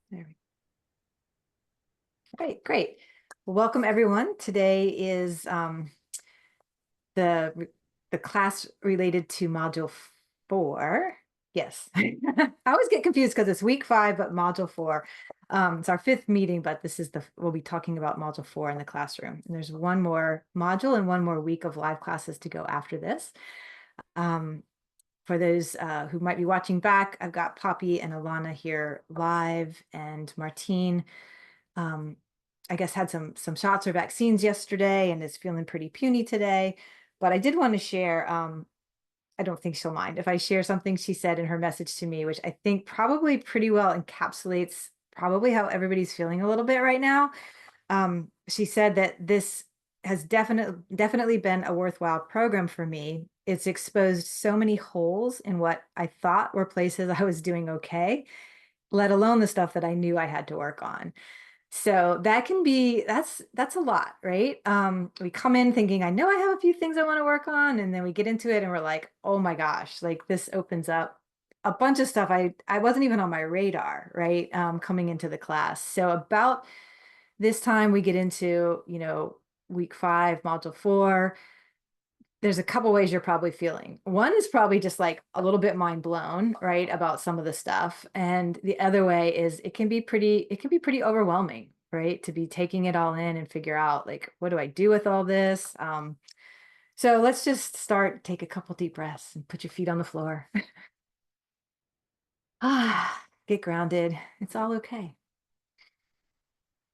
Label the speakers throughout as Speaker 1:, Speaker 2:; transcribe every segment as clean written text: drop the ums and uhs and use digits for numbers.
Speaker 1: There we go. Great. Well, welcome everyone. Today is the class related to module 4. Yes, I always get confused because it's week 5, but module 4. It's our 5th meeting, but we'll be talking about module 4 in the classroom. And there's one more module and one more week of live classes to go after this. For those who might be watching back, I've got Poppy and Alana here live, and Martine I guess had some shots or vaccines yesterday and is feeling pretty puny today. But I did want to share, I don't think she'll mind if I share something she said in her message to me, which I think probably pretty well encapsulates probably how everybody's feeling a little bit right now. She said that this has definitely been a worthwhile program for me. It's exposed so many holes in what I thought were places I was doing okay, let alone the stuff that I knew I had to work on. So that can be, that's a lot, right? We come in thinking, I know I have a few things I want to work on, and then we get into it and we're like, oh my gosh, like this opens up a bunch of stuff I wasn't even on my radar, right? Coming into the class. So about this time we get into, week 5, module 4. There's a couple ways you're probably feeling. One is probably just like a little bit mind blown, right, about some of the stuff. And the other way is it can be pretty overwhelming, right? To be taking it all in and figure out like, what do I do with all this? So let's just take a couple deep breaths and put your feet on the floor. Get grounded. It's all okay.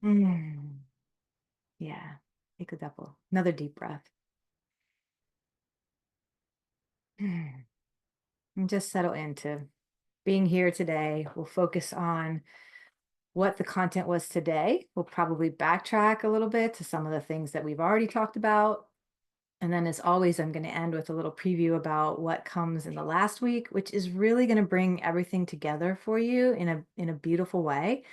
Speaker 1: Mm, yeah. Take a couple. Another deep breath. And just settle into being here today. We'll focus on what the content was today. We'll probably backtrack a little bit to some of the things that we've already talked about. And then as always, I'm going to end with a little preview about what comes in the last week, which is really going to bring everything together for you in a beautiful way.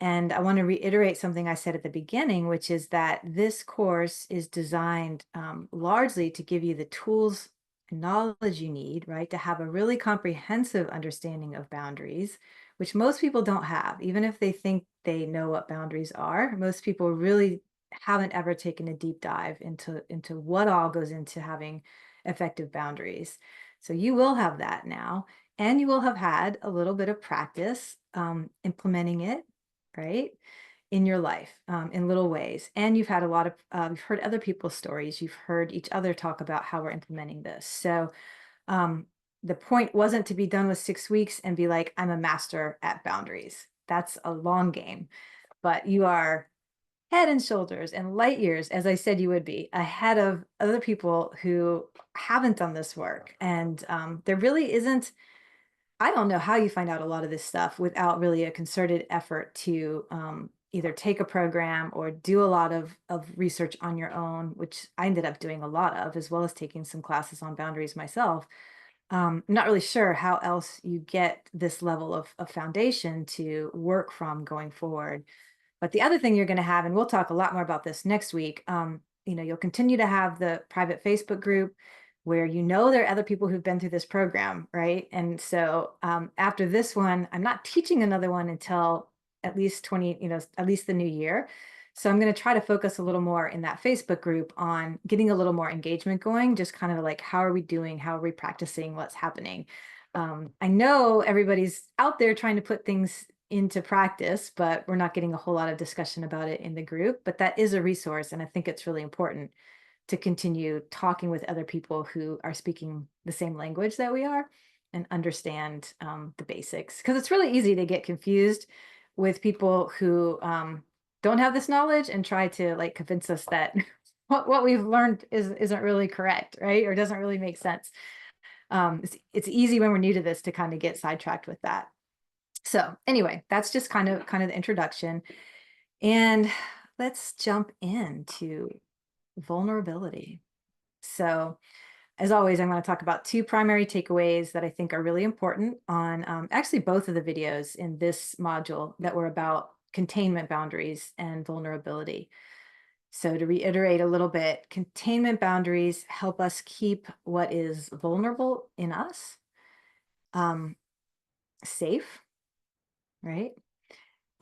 Speaker 1: And I want to reiterate something I said at the beginning, which is that this course is designed largely to give you the tools and knowledge you need, right, to have a really comprehensive understanding of boundaries, which most people don't have. Even if they think they know what boundaries are, most people really haven't ever taken a deep dive into what all goes into having effective boundaries. So you will have that now, and you will have had a little bit of practice implementing it, right, in your life, in little ways. And you've had a lot of, you've heard other people's stories. You've heard each other talk about how we're implementing this. So the point wasn't to be done with 6 weeks and be like, I'm a master at boundaries. That's a long game, but you are head and shoulders and light years, as I said you would be, ahead of other people who haven't done this work. And there really isn't, I don't know how you find out a lot of this stuff without really a concerted effort to either take a program or do a lot of research on your own, which I ended up doing a lot of, as well as taking some classes on boundaries myself. I'm not really sure how else you get this level of foundation to work from going forward. But the other thing you're going to have, and we'll talk a lot more about this next week, you'll continue to have the private Facebook group where there are other people who've been through this program, right? And so after this one, I'm not teaching another one until at least at least the new year. So I'm going to try to focus a little more in that Facebook group on getting a little more engagement going, just kind of like, how are we doing? How are we practicing? What's happening? I know everybody's out there trying to put things into practice, but we're not getting a whole lot of discussion about it in the group. But that is a resource, and I think it's really important to continue talking with other people who are speaking the same language that we are and understand the basics, because it's really easy to get confused with people who don't have this knowledge and try to like convince us that what we've learned isn't really correct, right, or doesn't really make sense. It's easy when we're new to this to kind of get sidetracked with that. So anyway, that's just kind of the introduction. And let's jump into vulnerability. So as always, I'm going to talk about 2 primary takeaways that I think are really important on actually both of the videos in this module that were about containment boundaries and vulnerability. So to reiterate a little bit, containment boundaries help us keep what is vulnerable in us safe, right?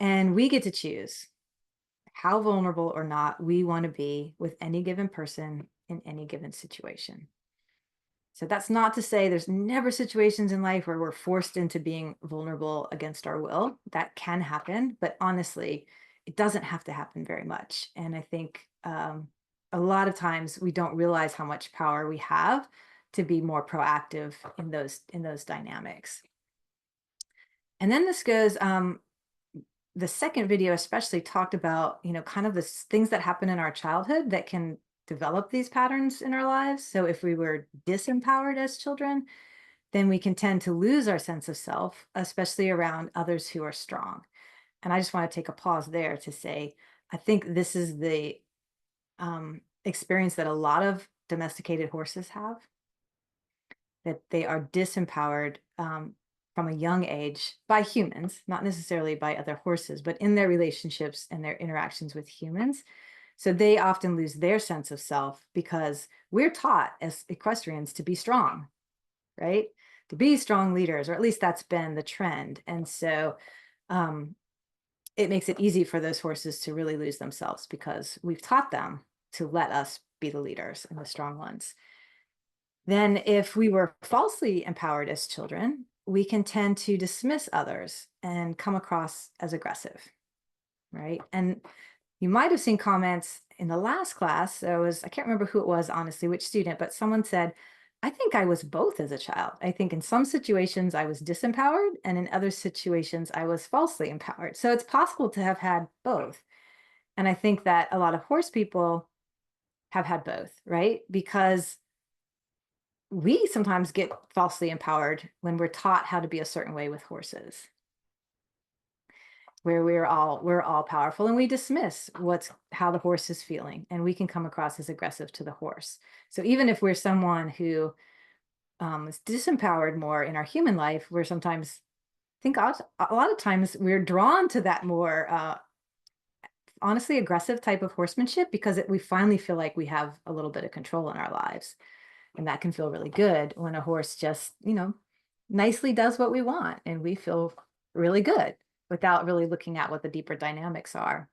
Speaker 1: And we get to choose how vulnerable or not we want to be with any given person in any given situation. So that's not to say there's never situations in life where we're forced into being vulnerable against our will. That can happen, but honestly, it doesn't have to happen very much. And I think a lot of times we don't realize how much power we have to be more proactive in those dynamics. And then this goes, the second video especially talked about, kind of the things that happen in our childhood that can develop these patterns in our lives. So if we were disempowered as children, then we can tend to lose our sense of self, especially around others who are strong. And I just want to take a pause there to say, I think this is the experience that a lot of domesticated horses have, that they are disempowered from a young age by humans, not necessarily by other horses, but in their relationships and their interactions with humans. So they often lose their sense of self because we're taught as equestrians to be strong, right? To be strong leaders, or at least that's been the trend. And so it makes it easy for those horses to really lose themselves because we've taught them to let us be the leaders and the strong ones. Then if we were falsely empowered as children, we can tend to dismiss others and come across as aggressive, right? And you might have seen comments in the last class. I can't remember who it was, honestly, which student, but someone said, I think I was both as a child. I think in some situations I was disempowered, and in other situations I was falsely empowered. So it's possible to have had both. And I think that a lot of horse people have had both, right? Because we sometimes get falsely empowered when we're taught how to be a certain way with horses, where we're all powerful and we dismiss how the horse is feeling, and we can come across as aggressive to the horse. So even if we're someone who is disempowered more in our human life, we're sometimes a lot of times we're drawn to that more honestly aggressive type of horsemanship because we finally feel like we have a little bit of control in our lives. And that can feel really good when a horse just, nicely does what we want and we feel really good without really looking at what the deeper dynamics are.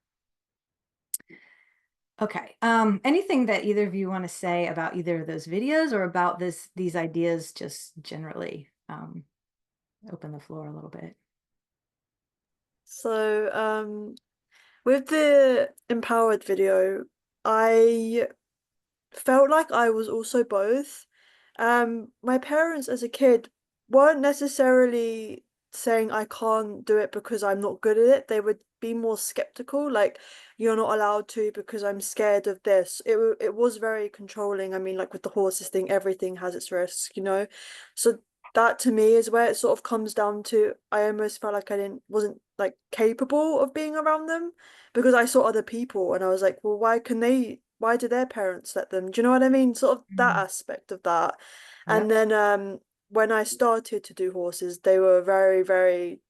Speaker 1: Okay. Anything that either of you want to say about either of those videos or about these ideas just generally? Open the floor a little bit.
Speaker 2: So, with the empowered video, I felt like I was also both. My parents as a kid weren't necessarily saying I can't do it because I'm not good at it. They would be more skeptical, like you're not allowed to because I'm scared of this. It was very controlling. I mean, like with the horses thing, everything has its risk, you know. So that to me is where it sort of comes down to. I almost felt like I wasn't like capable of being around them because I saw other people and I was like, well, why do their parents let them? Do you know what I mean? Sort of that
Speaker 1: Mhm.
Speaker 2: aspect of that. And
Speaker 1: Yep.
Speaker 2: then when I started to do horses, they were very, very,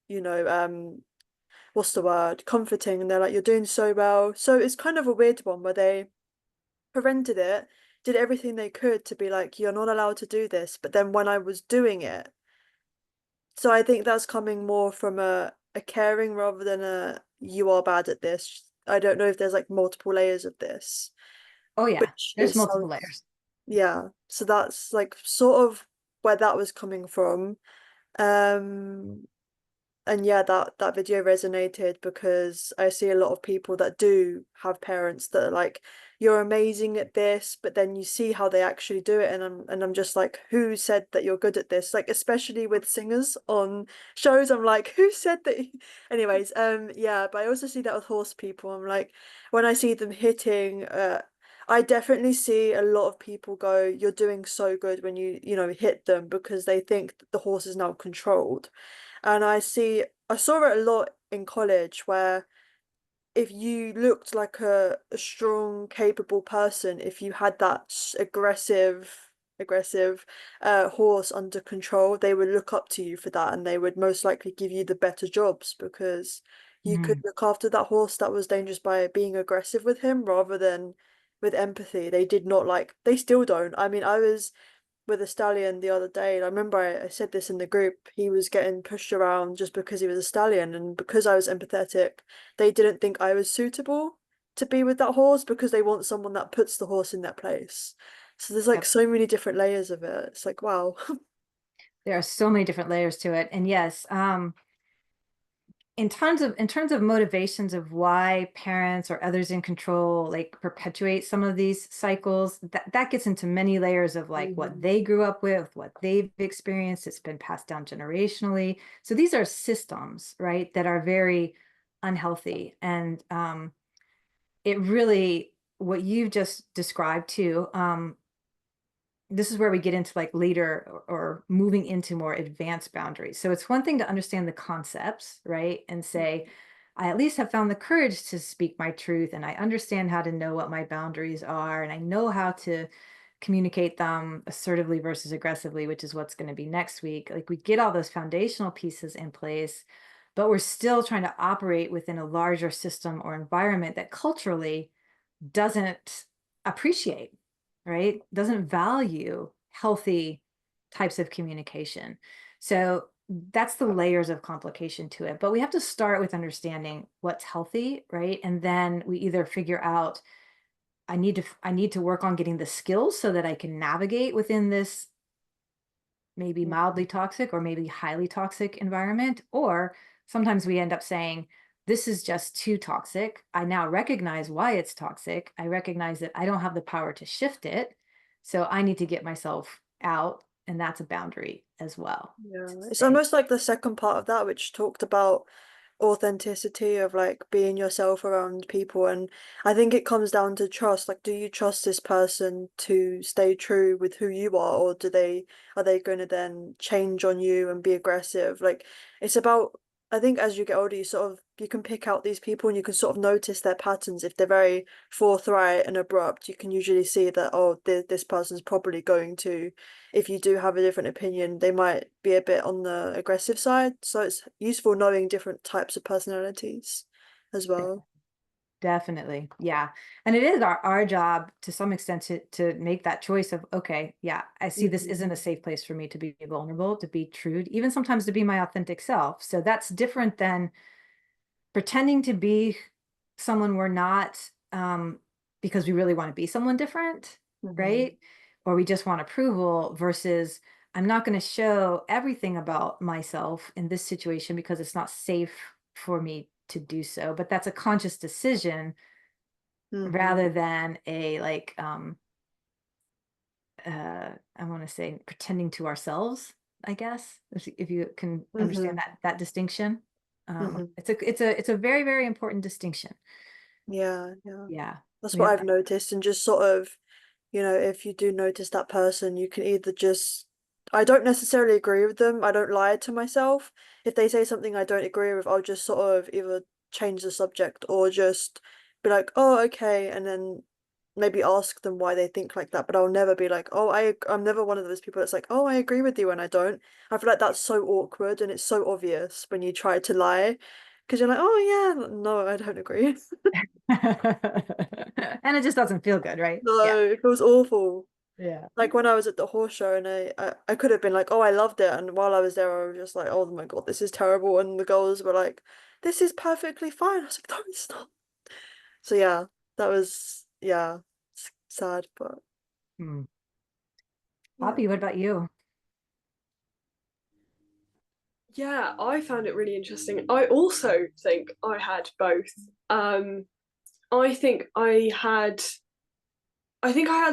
Speaker 2: what's the word? Comforting. And they're like, you're doing so well. So it's kind of a weird one where they prevented it, did everything they could to be like, you're not allowed to do this. But then when I was doing it, so I think that's coming more from a caring rather than a you are bad at this. I don't know if there's like multiple layers of this,
Speaker 1: Oh yeah,
Speaker 2: which
Speaker 1: there's
Speaker 2: it
Speaker 1: multiple
Speaker 2: sounds,
Speaker 1: layers.
Speaker 2: yeah. So that's like sort of where that was coming from. Um, and yeah, that video resonated because I see a lot of people that do have parents that are like, you're amazing at this, but then you see how they actually do it, and I'm just like, who said that you're good at this? Like, especially with singers on shows, I'm like, who said that? Anyways, yeah, but I also see that with horse people. I'm like, when I see them hitting, I definitely see a lot of people go, you're doing so good when you know, hit them because they think that the horse is now controlled. And I saw it a lot in college where if you looked like a strong, capable person, if you had that aggressive horse under control, they would look up to you for that and they would most likely give you the better jobs because you could
Speaker 1: Mhm.
Speaker 2: look after that horse that was dangerous by being aggressive with him rather than with empathy. They did not like, they still don't. I mean, I was with a stallion the other day. I remember I said this in the group. He was getting pushed around just because he was a stallion, and because I was empathetic, they didn't think I was suitable to be with that horse because they want someone that puts the horse in that place. So there's like
Speaker 1: Yep.
Speaker 2: so many different layers of it. It's like, wow.
Speaker 1: There are so many different layers to it. And yes, in terms of motivations of why parents or others in control like perpetuate some of these cycles, that gets into many layers of like what
Speaker 2: Mhm.
Speaker 1: they grew up with, what they've experienced. It's been passed down generationally. So these are systems, right, that are very unhealthy. And it really, what you've just described too, this is where we get into like later or moving into more advanced boundaries. So it's one thing to understand the concepts, right? And say, I at least have found the courage to speak my truth, and I understand how to know what my boundaries are, and I know how to communicate them assertively versus aggressively, which is what's going to be next week. Like we get all those foundational pieces in place, but we're still trying to operate within a larger system or environment that culturally doesn't appreciate, right? Doesn't value healthy types of communication. So that's the layers of complication to it. But we have to start with understanding what's healthy, right? And then we either figure out I need to work on getting the skills so that I can navigate within this maybe mildly toxic or maybe highly toxic environment. Or sometimes we end up saying, this is just too toxic. I now recognize why it's toxic. I recognize that I don't have the power to shift it. So I need to get myself out. And that's a boundary as well.
Speaker 2: Yeah,
Speaker 1: To
Speaker 2: it's
Speaker 1: say,
Speaker 2: almost like the second part of that, which talked about authenticity of like being yourself around people. And I think it comes down to trust. Like, do you trust this person to stay true with who you are, or are they going to then change on you and be aggressive? Like, it's about, I think as you get older, you can pick out these people and you can sort of notice their patterns. If they're very forthright and abrupt, you can usually see that, oh, this person's probably going to, if you do have a different opinion, they might be a bit on the aggressive side. So it's useful knowing different types of personalities as well.
Speaker 1: definitely. Yeah. And it is our job to some extent to make that choice of, okay, yeah, I see this
Speaker 2: Hmm.
Speaker 1: isn't a safe place for me to be vulnerable, to be true, even sometimes to be my authentic self. So that's different than pretending to be someone we're not, because we really want to be someone different,
Speaker 2: Hmm.
Speaker 1: right? Or we just want approval versus I'm not going to show everything about myself in this situation because it's not safe for me to do so. But that's a conscious decision
Speaker 2: Hmm.
Speaker 1: rather than a like I want to say pretending to ourselves, I guess, if you can understand
Speaker 2: Hmm.
Speaker 1: that distinction.
Speaker 2: Hmm.
Speaker 1: It's a very, very important distinction.
Speaker 2: Yeah, yeah.
Speaker 1: Yeah,
Speaker 2: That's
Speaker 1: we
Speaker 2: what
Speaker 1: have
Speaker 2: I've
Speaker 1: that.
Speaker 2: noticed. And just sort of, if you do notice that person, you can either just, I don't necessarily agree with them. I don't lie to myself. If they say something I don't agree with, I'll just sort of either change the subject or just be like, oh, okay. And then maybe ask them why they think like that. But I'll never be like, oh, I'm never one of those people that's like, oh, I agree with you and I don't. I feel like that's so awkward and it's so obvious when you try to lie because you're like, oh, yeah, no, I don't agree.
Speaker 1: And it just doesn't feel good, right? Yeah.
Speaker 2: No, it was awful.
Speaker 1: Yeah.
Speaker 2: Like when I was at the horse show and I could have been like, oh, I loved it. And while I was there, I was just like, oh my God, this is terrible. And the girls were like, this is perfectly fine. I was like, no, it's not. So yeah, yeah, it's sad, but
Speaker 1: Hmm.
Speaker 2: yeah.
Speaker 1: Poppy, what about you?
Speaker 3: Yeah, I found it really interesting. I also think I had both. Um, I think I had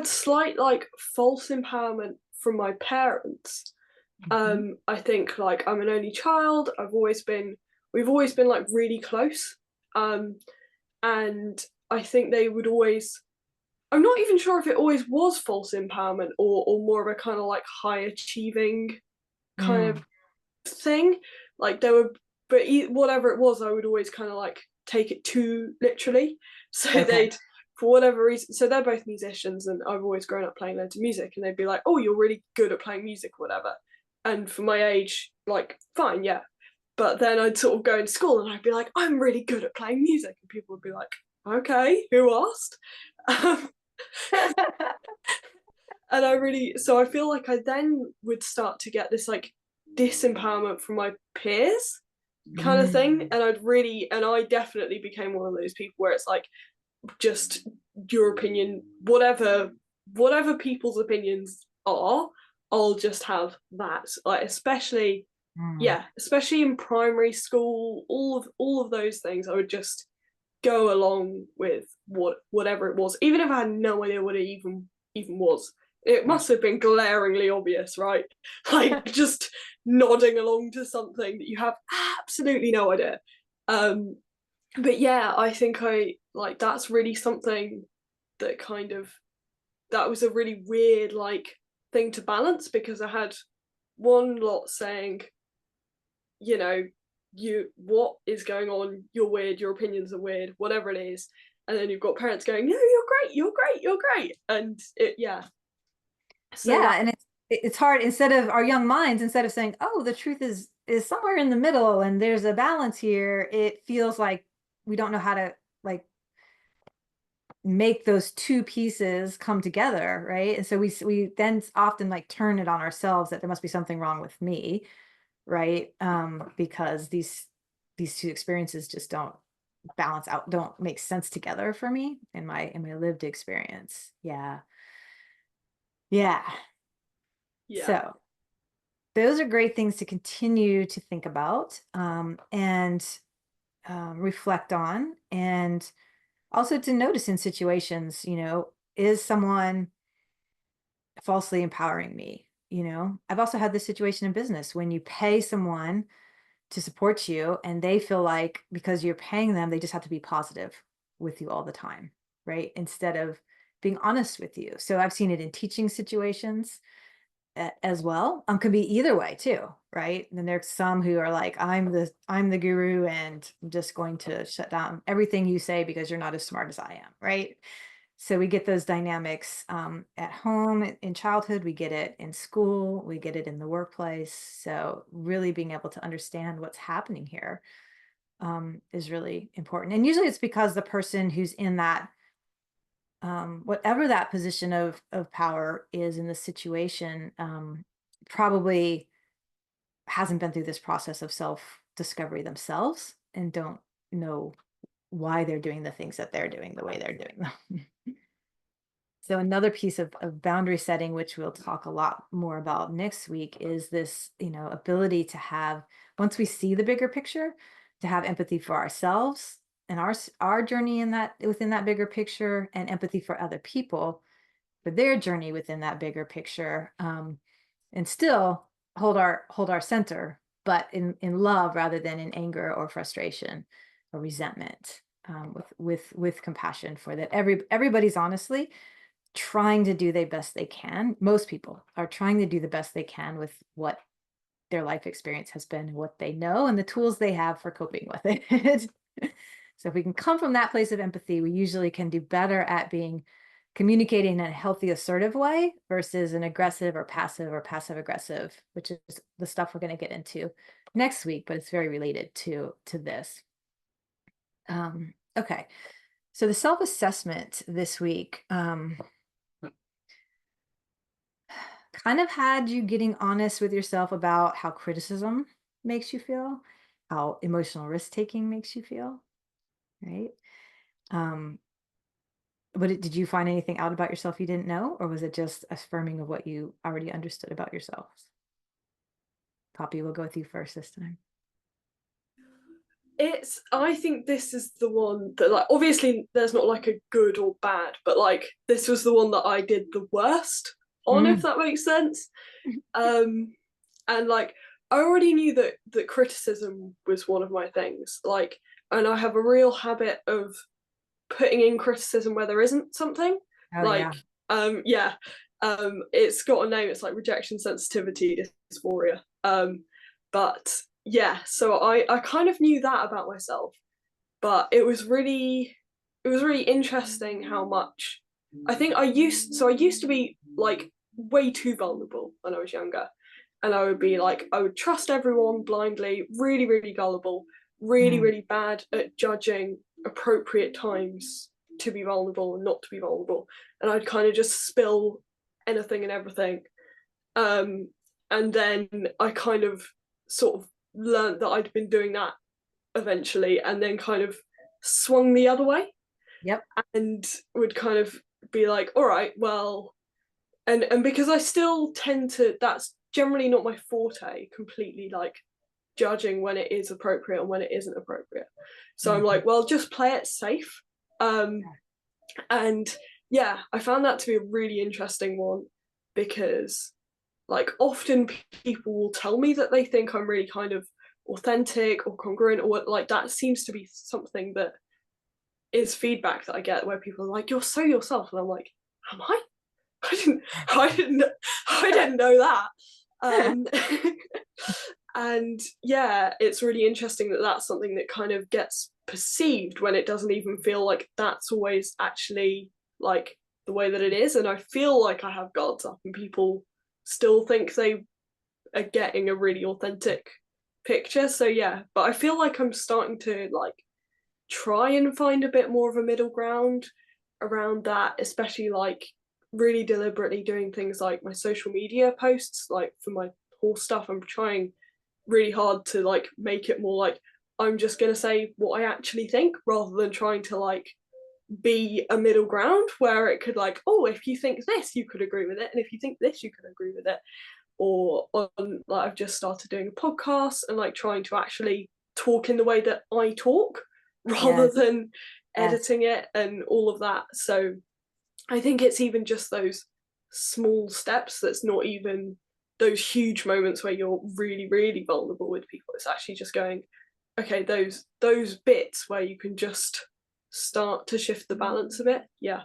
Speaker 3: slight like false empowerment from my parents.
Speaker 1: Mhm.
Speaker 3: I think like I'm an only child. We've always been like really close. Um, and I think they would always. I'm not even sure if it always was false empowerment or more of a kind of like high achieving kind of
Speaker 1: Mm.
Speaker 3: thing. Like there were, but whatever it was, I would always kind of like take it too literally. So
Speaker 1: Okay.
Speaker 3: for whatever reason, so they're both musicians, and I've always grown up playing loads of music, and they'd be like, "Oh, you're really good at playing music, whatever." And for my age, like, fine, yeah. But then I'd sort of go into school, and I'd be like, "I'm really good at playing music," and people would be like, "Okay, who asked?" Um, And I feel like I then would start to get this like disempowerment from my peers kind of thing. And I definitely became one of those people where it's like, just your opinion, whatever people's opinions are, I'll just have that. Like especially in primary school, all of those things, I would just go along with whatever it was, even if I had no idea what it even was. It must have been glaringly obvious, right? Like just nodding along to something that you have absolutely no idea. But yeah, I think I like that's really something that that was a really weird like thing to balance, because I had one lot saying, you know, what is going on, you're weird, your opinions are weird, whatever it is. And then you've got parents going, no, you're great. And so
Speaker 1: Yeah,
Speaker 3: that,
Speaker 1: and it's hard, instead of our young minds, instead of saying, oh, the truth is somewhere in the middle and there's a balance here, it feels like we don't know how to like make those two pieces come together, right? And so we then often like turn it on ourselves that there must be something wrong with me, right? Because these two experiences just don't balance out, don't make sense together for me in my lived experience. Yeah. Yeah.
Speaker 3: yeah,
Speaker 1: So those are great things to continue to think about, and reflect on, and also to notice in situations, is someone falsely empowering me? I've also had this situation in business when you pay someone to support you and they feel like because you're paying them, they just have to be positive with you all the time, right? Instead of being honest with you. So I've seen it in teaching situations as well. Could be either way too, right? And then there's some who are like, I'm the guru and I'm just going to shut down everything you say because you're not as smart as I am, right? So we get those dynamics at home in childhood, we get it in school, we get it in the workplace. So really being able to understand what's happening here is really important. And usually it's because the person who's in that whatever that position of power is in the situation, probably hasn't been through this process of self-discovery themselves and don't know why they're doing the things that they're doing the way they're doing them. So another piece of boundary setting, which we'll talk a lot more about next week, is this, ability to have, once we see the bigger picture, to have empathy for ourselves and our journey in that, within that bigger picture, and empathy for other people for their journey within that bigger picture, and still hold our center, but in love rather than in anger or frustration or resentment, with compassion for that. Everybody's honestly trying to do the best they can. Most people are trying to do the best they can with what their life experience has been, what they know, and the tools they have for coping with it. So if we can come from that place of empathy, we usually can do better at communicating in a healthy, assertive way versus an aggressive or passive aggressive, which is the stuff we're going to get into next week, but it's very related to this. Okay. So the self-assessment this week, kind of had you getting honest with yourself about how criticism makes you feel, how emotional risk-taking makes you feel, right? But did you find anything out about yourself you didn't know, or was it just affirming of what you already understood about yourselves? Poppy, we'll go with you first this time.
Speaker 3: I think this is the one that, like, obviously there's not like a good or bad, but like this was the one that I did the worst on, if that makes sense. And like I already knew that criticism was one of my things, like, and I have a real habit of putting in criticism where there isn't something.
Speaker 1: Oh
Speaker 3: Like yeah, it's got a name, it's like rejection sensitivity dysphoria. But yeah, so I kind of knew that about myself, but it was really interesting how much I think I used to be like way too vulnerable when I was younger. And I would be like, I would trust everyone blindly, really gullible, really bad at judging appropriate times to be vulnerable and not to be vulnerable. And I'd kind of just spill anything and everything. And then I kind of sort of learned that I'd been doing that eventually, and then kind of swung the other way.
Speaker 1: Yep.
Speaker 3: And would kind of be like, all right, well, and because I still tend to, that's generally not my forte, completely like judging when it is appropriate and when it isn't appropriate. So I'm like, well, just play it safe. And yeah, I found that to be a really interesting one, because like often people will tell me that they think I'm really kind of authentic or congruent, or like that seems to be something that is feedback that I get, where people are like, you're so yourself, and I'm like, am I? I didn't know that. And yeah, it's really interesting that that's something that kind of gets perceived when it doesn't even feel like that's always actually like the way that it is. And I feel like I have guards up and people still think they are getting a really authentic picture. So yeah, but I feel like I'm starting to like try and find a bit more of a middle ground around that, especially like really deliberately doing things like my social media posts, like for my horse stuff. I'm trying really hard to like make it more like I'm just going to say what I actually think, rather than trying to like be a middle ground where it could like, oh, if you think this you could agree with it, and if you think this you could agree with it. Or on like I've just started doing a podcast and like trying to actually talk in the way that I talk, rather than editing it and all of that. So I think it's even just those small steps, that's not even those huge moments where you're really, really vulnerable with people. It's actually just going, okay, those bits where you can just start to shift the balance a bit. Yeah.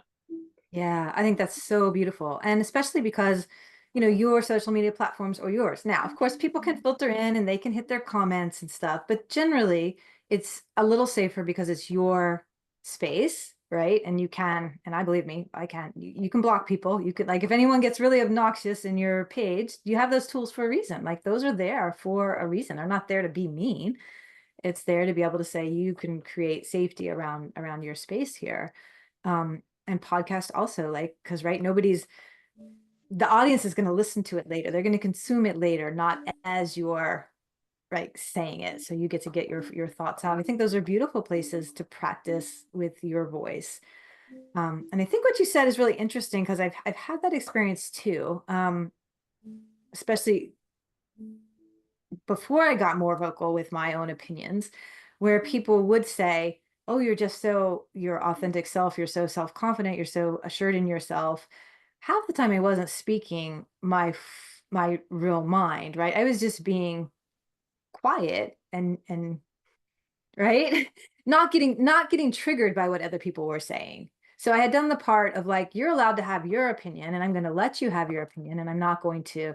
Speaker 1: Yeah, I think that's so beautiful. And especially because, your social media platforms or yours. Now, of course, people can filter in and they can hit their comments and stuff, but generally it's a little safer because it's your space, right? And you can, and I believe me, I can, you can block people. You could, like, if anyone gets really obnoxious in your page, you have those tools for a reason. Like, those are there for a reason. They're not there to be mean. It's there to be able to say you can create safety around your space here. And podcast also, like, because right, the audience is going to listen to it later. They're going to consume it later, not as you're right saying it. So you get to get your thoughts out. I think those are beautiful places to practice with your voice. And I think what you said is really interesting, because I've had that experience too, especially before I got more vocal with my own opinions, where people would say, oh, you're just so your authentic self, you're so self-confident, you're so assured in yourself. Half the time I wasn't speaking my real mind, right? I was just being quiet and right, not getting triggered by what other people were saying. So I had done the part of like, you're allowed to have your opinion, and I'm going to let you have your opinion, and I'm not going to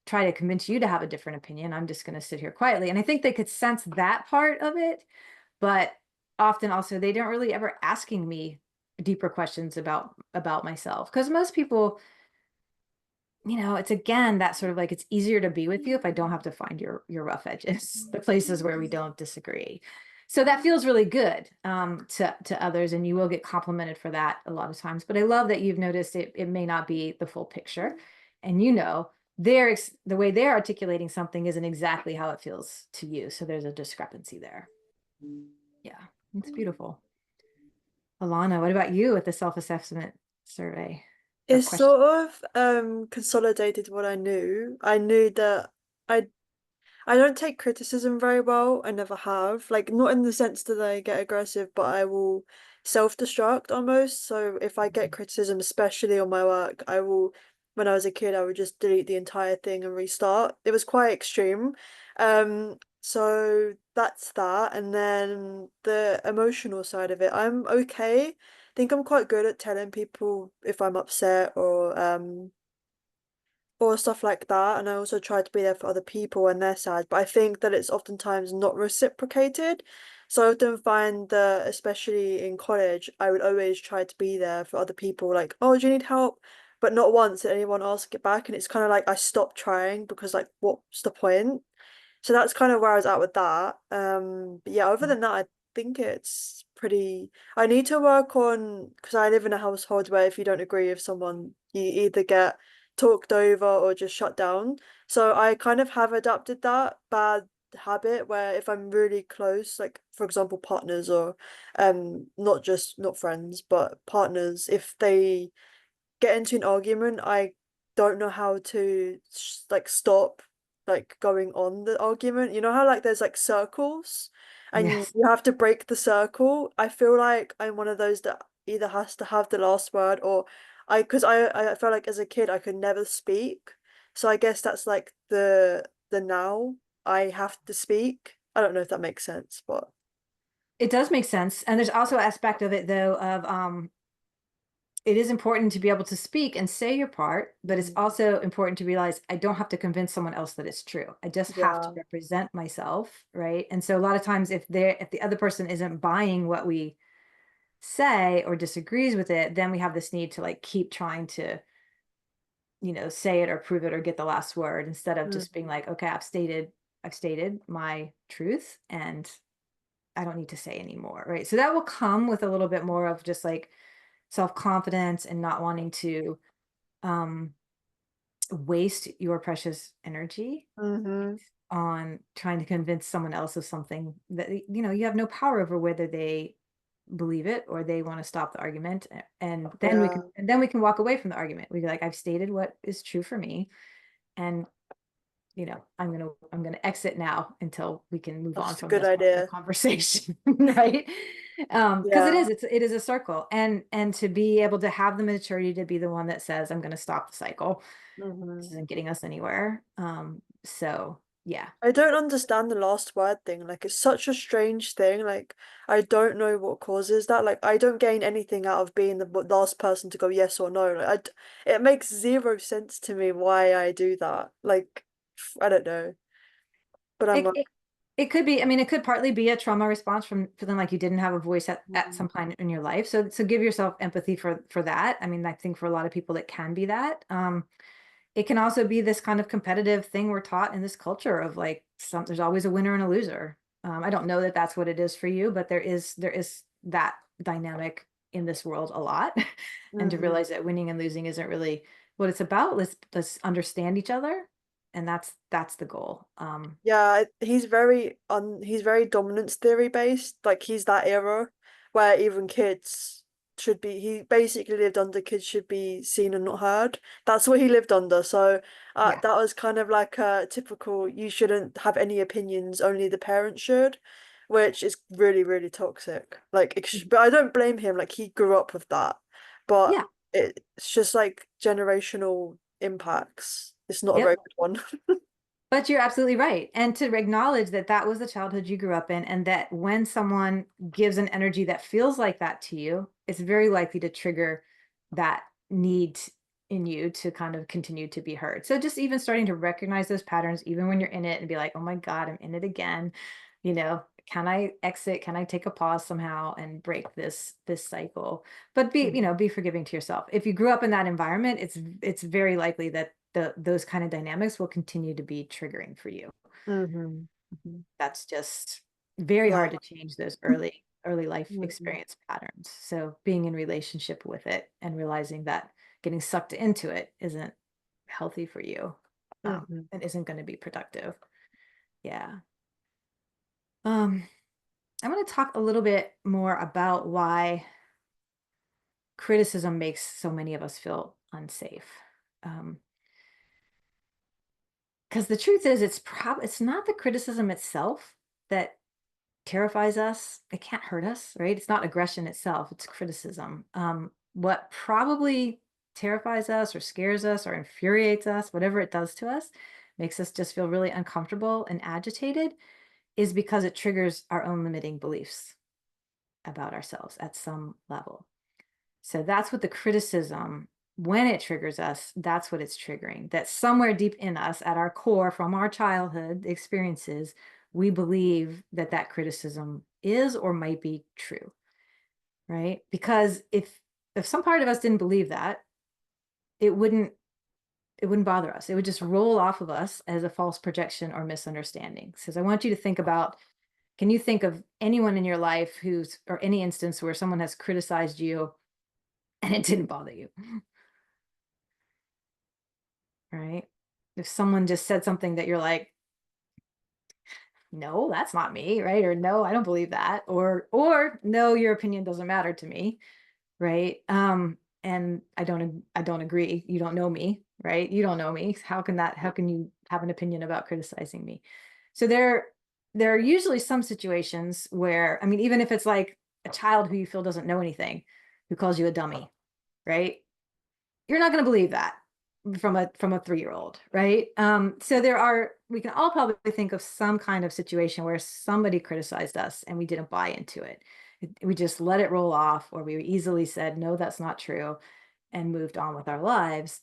Speaker 1: try to convince you to have a different opinion. I'm just going to sit here quietly. And I think they could sense that part of it, but often also they don't really ever asking me deeper questions about myself, because most people, it's again that sort of like, it's easier to be with you if I don't have to find your rough edges, the places where we don't disagree. So that feels really good to others, and you will get complimented for that a lot of times. But I love that you've noticed it may not be the full picture, and the way they're articulating something isn't exactly how it feels to you. So there's a discrepancy there. Yeah, it's beautiful. Alana, what about you with the self-assessment survey or
Speaker 2: It's
Speaker 1: question?
Speaker 2: sort of consolidated what I knew. I knew that I I don't take criticism very well. I never have. Like, not in the sense that I get aggressive, but I will self-destruct almost. So if I get criticism, especially on my work, when I was a kid, I would just delete the entire thing and restart. It was quite extreme. So that's that. And then the emotional side of it, I'm okay. I think I'm quite good at telling people if I'm upset or stuff like that. And I also try to be there for other people when they're sad. But I think that it's oftentimes not reciprocated. So I often find that, especially in college, I would always try to be there for other people, like, oh, do you need help? But not once did anyone ask it back. And it's kind of like I stopped trying because, like, what's the point? So that's kind of where I was at with that. But yeah, other than that, I think it's pretty. I need to work on, because I live in a household where if you don't agree with someone, you either get talked over or just shut down. So I kind of have adapted that bad habit where if I'm really close, like for example partners or not friends, but partners, if they get into an argument, I don't know how to like stop like going on the argument. You know how like there's like circles and
Speaker 1: Yes.
Speaker 2: you have to break the circle? I feel like I'm one of those that either has to have the last word or because I felt like as a kid I could never speak. So I guess that's like the now I have to speak. I don't know if that makes sense, but
Speaker 1: It does make sense. And there's also an aspect of it though of it is important to be able to speak and say your part, but it's also important to realize I don't have to convince someone else that it's true. I just have to
Speaker 2: yeah.
Speaker 1: represent myself, right? And so a lot of times if the other person isn't buying what we say or disagrees with it, then we have this need to like keep trying to, say it or prove it or get the last word instead of just being like, okay, I've stated my truth and I don't need to say anymore, right? So that will come with a little bit more of just like self-confidence and not wanting to um waste your precious energy
Speaker 2: Mm-hmm.
Speaker 1: on trying to convince someone else of something that you have no power over whether they believe it or they want to stop the argument and then
Speaker 2: Yeah.
Speaker 1: we can walk away from the argument. We be like, I've stated what is true for me and I'm gonna exit now until we can move on
Speaker 2: That's a
Speaker 1: from
Speaker 2: good
Speaker 1: this part of the
Speaker 2: idea.
Speaker 1: conversation, right? Because
Speaker 2: Yeah.
Speaker 1: it is a circle, and to be able to have the maturity to be the one that says, I'm gonna stop the cycle.
Speaker 2: Mm-hmm.
Speaker 1: This isn't getting us anywhere. So yeah.
Speaker 2: I don't understand the last word thing. Like, it's such a strange thing. Like, I don't know what causes that. Like, I don't gain anything out of being the last person to go yes or no. Like, it makes zero sense to me why I do that. Like, I don't know. But I'm
Speaker 1: It,
Speaker 2: like,
Speaker 1: it it could be, I mean, it could partly be a trauma response from feeling like you didn't have a voice at
Speaker 2: mm,
Speaker 1: some point in your life. So give yourself empathy for that. I mean, I think for a lot of people it can be that. It can also be this kind of competitive thing we're taught in this culture of like there's always a winner and a loser. I don't know that that's what it is for you, but there is that dynamic in this world a lot. And to
Speaker 2: mhm.
Speaker 1: realize that winning and losing isn't really what it's about. Let's understand each other, and that's the goal.
Speaker 2: Yeah, he's very dominance theory based. Like he's that era where even kids should be he basically lived under kids should be seen and not heard. That's what he lived under. So
Speaker 1: Yeah.
Speaker 2: that was kind of like a typical you shouldn't have any opinions, only the parents should, which is really, really toxic. Like but I don't blame him, like he grew up with that. But
Speaker 1: Yeah.
Speaker 2: it's just like generational impacts. It's not a
Speaker 1: Yep.
Speaker 2: very good one.
Speaker 1: But you're absolutely right. And to acknowledge that that was the childhood you grew up in, and that when someone gives an energy that feels like that to you, it's very likely to trigger that need in you to kind of continue to be heard. So just even starting to recognize those patterns, even when you're in it, and be like, oh my God, I'm in it again. Can I exit? Can I take a pause somehow and break this cycle? But be forgiving to yourself. If you grew up in that environment, it's very likely that those kind of dynamics will continue to be triggering for you.
Speaker 2: Mm-hmm.
Speaker 1: That's just very
Speaker 2: Yeah.
Speaker 1: hard to change those early life
Speaker 2: Mhm.
Speaker 1: experience patterns. So being in relationship with it and realizing that getting sucked into it isn't healthy for you,
Speaker 2: Mhm.
Speaker 1: and isn't going to be productive. Yeah. Um, I'm going to talk a little bit more about why criticism makes so many of us feel unsafe. Um, because the truth is, it's not the criticism itself that terrifies us. It can't hurt us, right? It's not aggression itself, it's criticism. What probably terrifies us or scares us or infuriates us, whatever it does to us, makes us just feel really uncomfortable and agitated, is because it triggers our own limiting beliefs about ourselves at some level. So that's what the criticism, when it triggers us, that's what it's triggering. That somewhere deep in us, at our core, from our childhood experiences, we believe that that criticism is or might be true, right? Because if some part of us didn't believe that, it wouldn't bother us. It would just roll off of us as a false projection or misunderstanding. So I want you to think about, can you think of anyone in your life or any instance where someone has criticized you and it didn't bother you? right? If someone just said something that you're like, no, that's not me, right? Or no, I don't believe that, or no, your opinion doesn't matter to me, right? And I don't agree. You don't know me, right? You don't know me. How can you have an opinion about criticizing me? So there are usually some situations where, I mean, even if it's like a child who you feel doesn't know anything, who calls you a dummy, right? You're not going to believe that from a 3-year-old, right? So we can all probably think of some kind of situation where somebody criticized us and we didn't buy into it. We just let it roll off, or we easily said, no, that's not true, and moved on with our lives.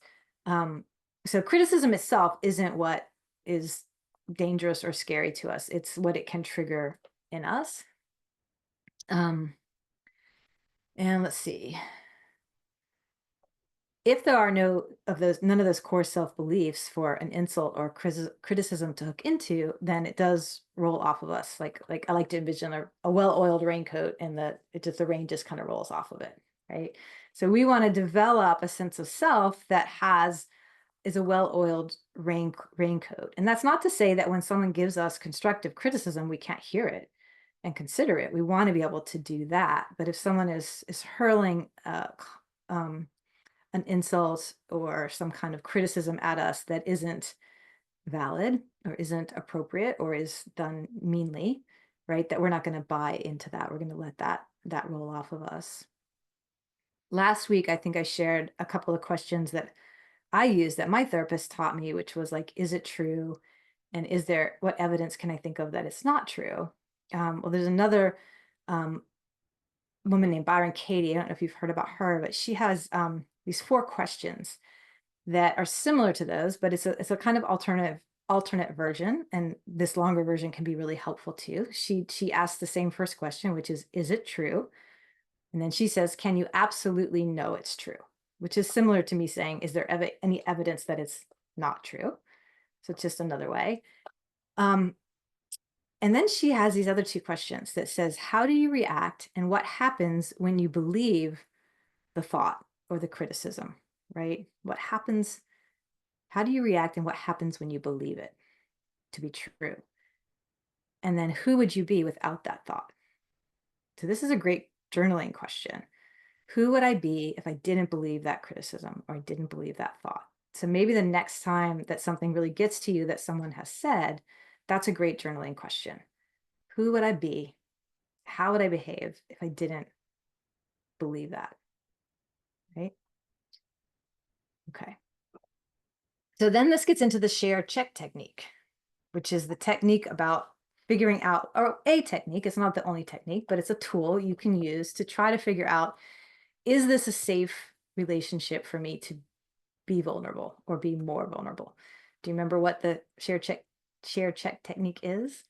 Speaker 1: So criticism itself isn't what is dangerous or scary to us. It's what it can trigger in us. And let's see. If there are none of those core self-beliefs for an insult or criticism to hook into, then it does roll off of us. Like I like to envision a well-oiled raincoat, and the rain just kind of rolls off of it, right? So we want to develop a sense of self that is a well-oiled raincoat. And that's not to say that when someone gives us constructive criticism, we can't hear it and consider it. We want to be able to do that. But if someone is hurling an insult or some kind of criticism at us that isn't valid or isn't appropriate or is done meanly, right, that we're not going to buy into that. We're going to let that roll off of us. Last week, I think I shared a couple of questions that I used that my therapist taught me, which was like, is it true? And what evidence can I think of that it's not true? Well, there's another woman named Byron Katie. I don't know if you've heard about her, but she has these 4 questions that are similar to those, but it's a kind of alternate version, and this longer version can be really helpful too. She asks the same first question, which is it true? And then she says, can you absolutely know it's true? Which is similar to me saying, is there any evidence that it's not true? So it's just another way. And then she has these other 2 questions that says, how do you react and what happens when you believe the thought or the criticism, right? What happens? How do you react and what happens when you believe it to be true? And then who would you be without that thought? So this is a great journaling question. Who would I be if I didn't believe that criticism or I didn't believe that thought? So maybe the next time that something really gets to you that someone has said, that's a great journaling question. Who would I be? How would I behave if I didn't believe that? Right? Okay. So then this gets into the share check technique, which is the technique about figuring out, or a technique, it's not the only technique, but it's a tool you can use to try to figure out, is this a safe relationship for me to be vulnerable or be more vulnerable? Do you remember what the share check technique is?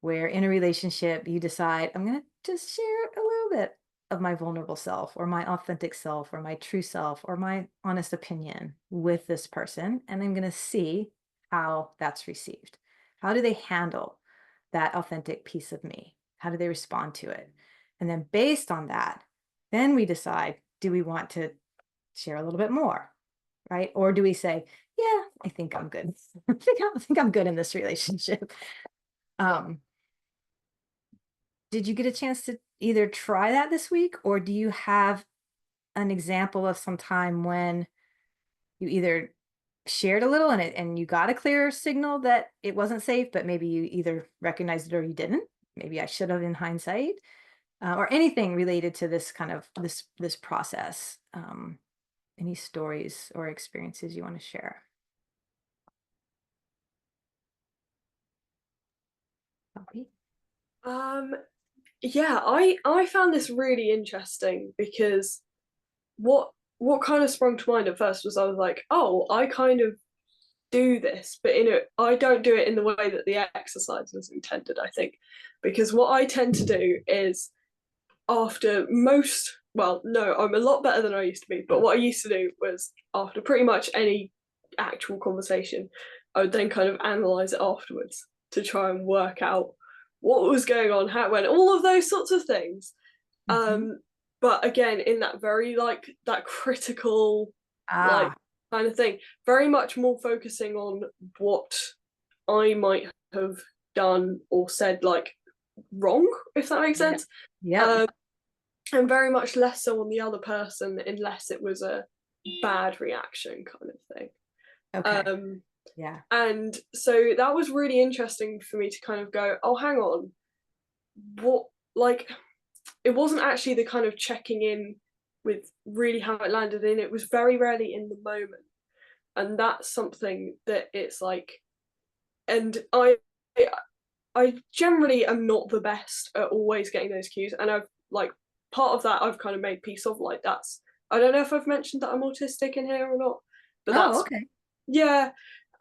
Speaker 1: Where in a relationship, you decide, I'm going to just share a little bit of my vulnerable self or my authentic self or my true self or my honest opinion with this person. And I'm going to see how that's received. How do they handle that authentic piece of me? How do they respond to it? And then based on that, then we decide, do we want to share a little bit more, right? Or do we say, yeah, I think I'm good. I think I'm good in this relationship. Did you get a chance to either try that this week, or do you have an example of some time when you either shared a little and you got a clear signal that it wasn't safe, but maybe you either recognized it or you didn't? Maybe I should have in hindsight, or anything related to this kind of this process. Any stories or experiences you want to share? Poppy?
Speaker 3: Yeah, I found this really interesting because what kind of sprung to mind at first was I was like, oh, I kind of do this, but I don't do it in the way that the exercise was intended, I think. Because what I tend to do is after most, well, no, I'm a lot better than I used to be, but what I used to do was after pretty much any actual conversation, I would then kind of analyze it afterwards to try and work out what was going on, how it went, all of those sorts of things.
Speaker 1: Mm-hmm.
Speaker 3: But again, in that very like that critical, like kind of thing. Very much more focusing on what I might have done or said like wrong, if that makes sense.
Speaker 1: Yeah.
Speaker 3: And very much less so on the other person, unless it was a bad reaction kind of thing.
Speaker 1: Okay. Yeah.
Speaker 3: And so that was really interesting for me to kind of go, oh, hang on, what, like, it wasn't actually the kind of checking in with really how it landed in. It was very rarely in the moment. And that's something that it's like, and I generally am not the best at always getting those cues, and I've like part of that I've kind of made peace of, like that's, I don't know if I've mentioned that I'm autistic in here or not, but
Speaker 1: Oh,
Speaker 3: that's,
Speaker 1: okay.
Speaker 3: yeah,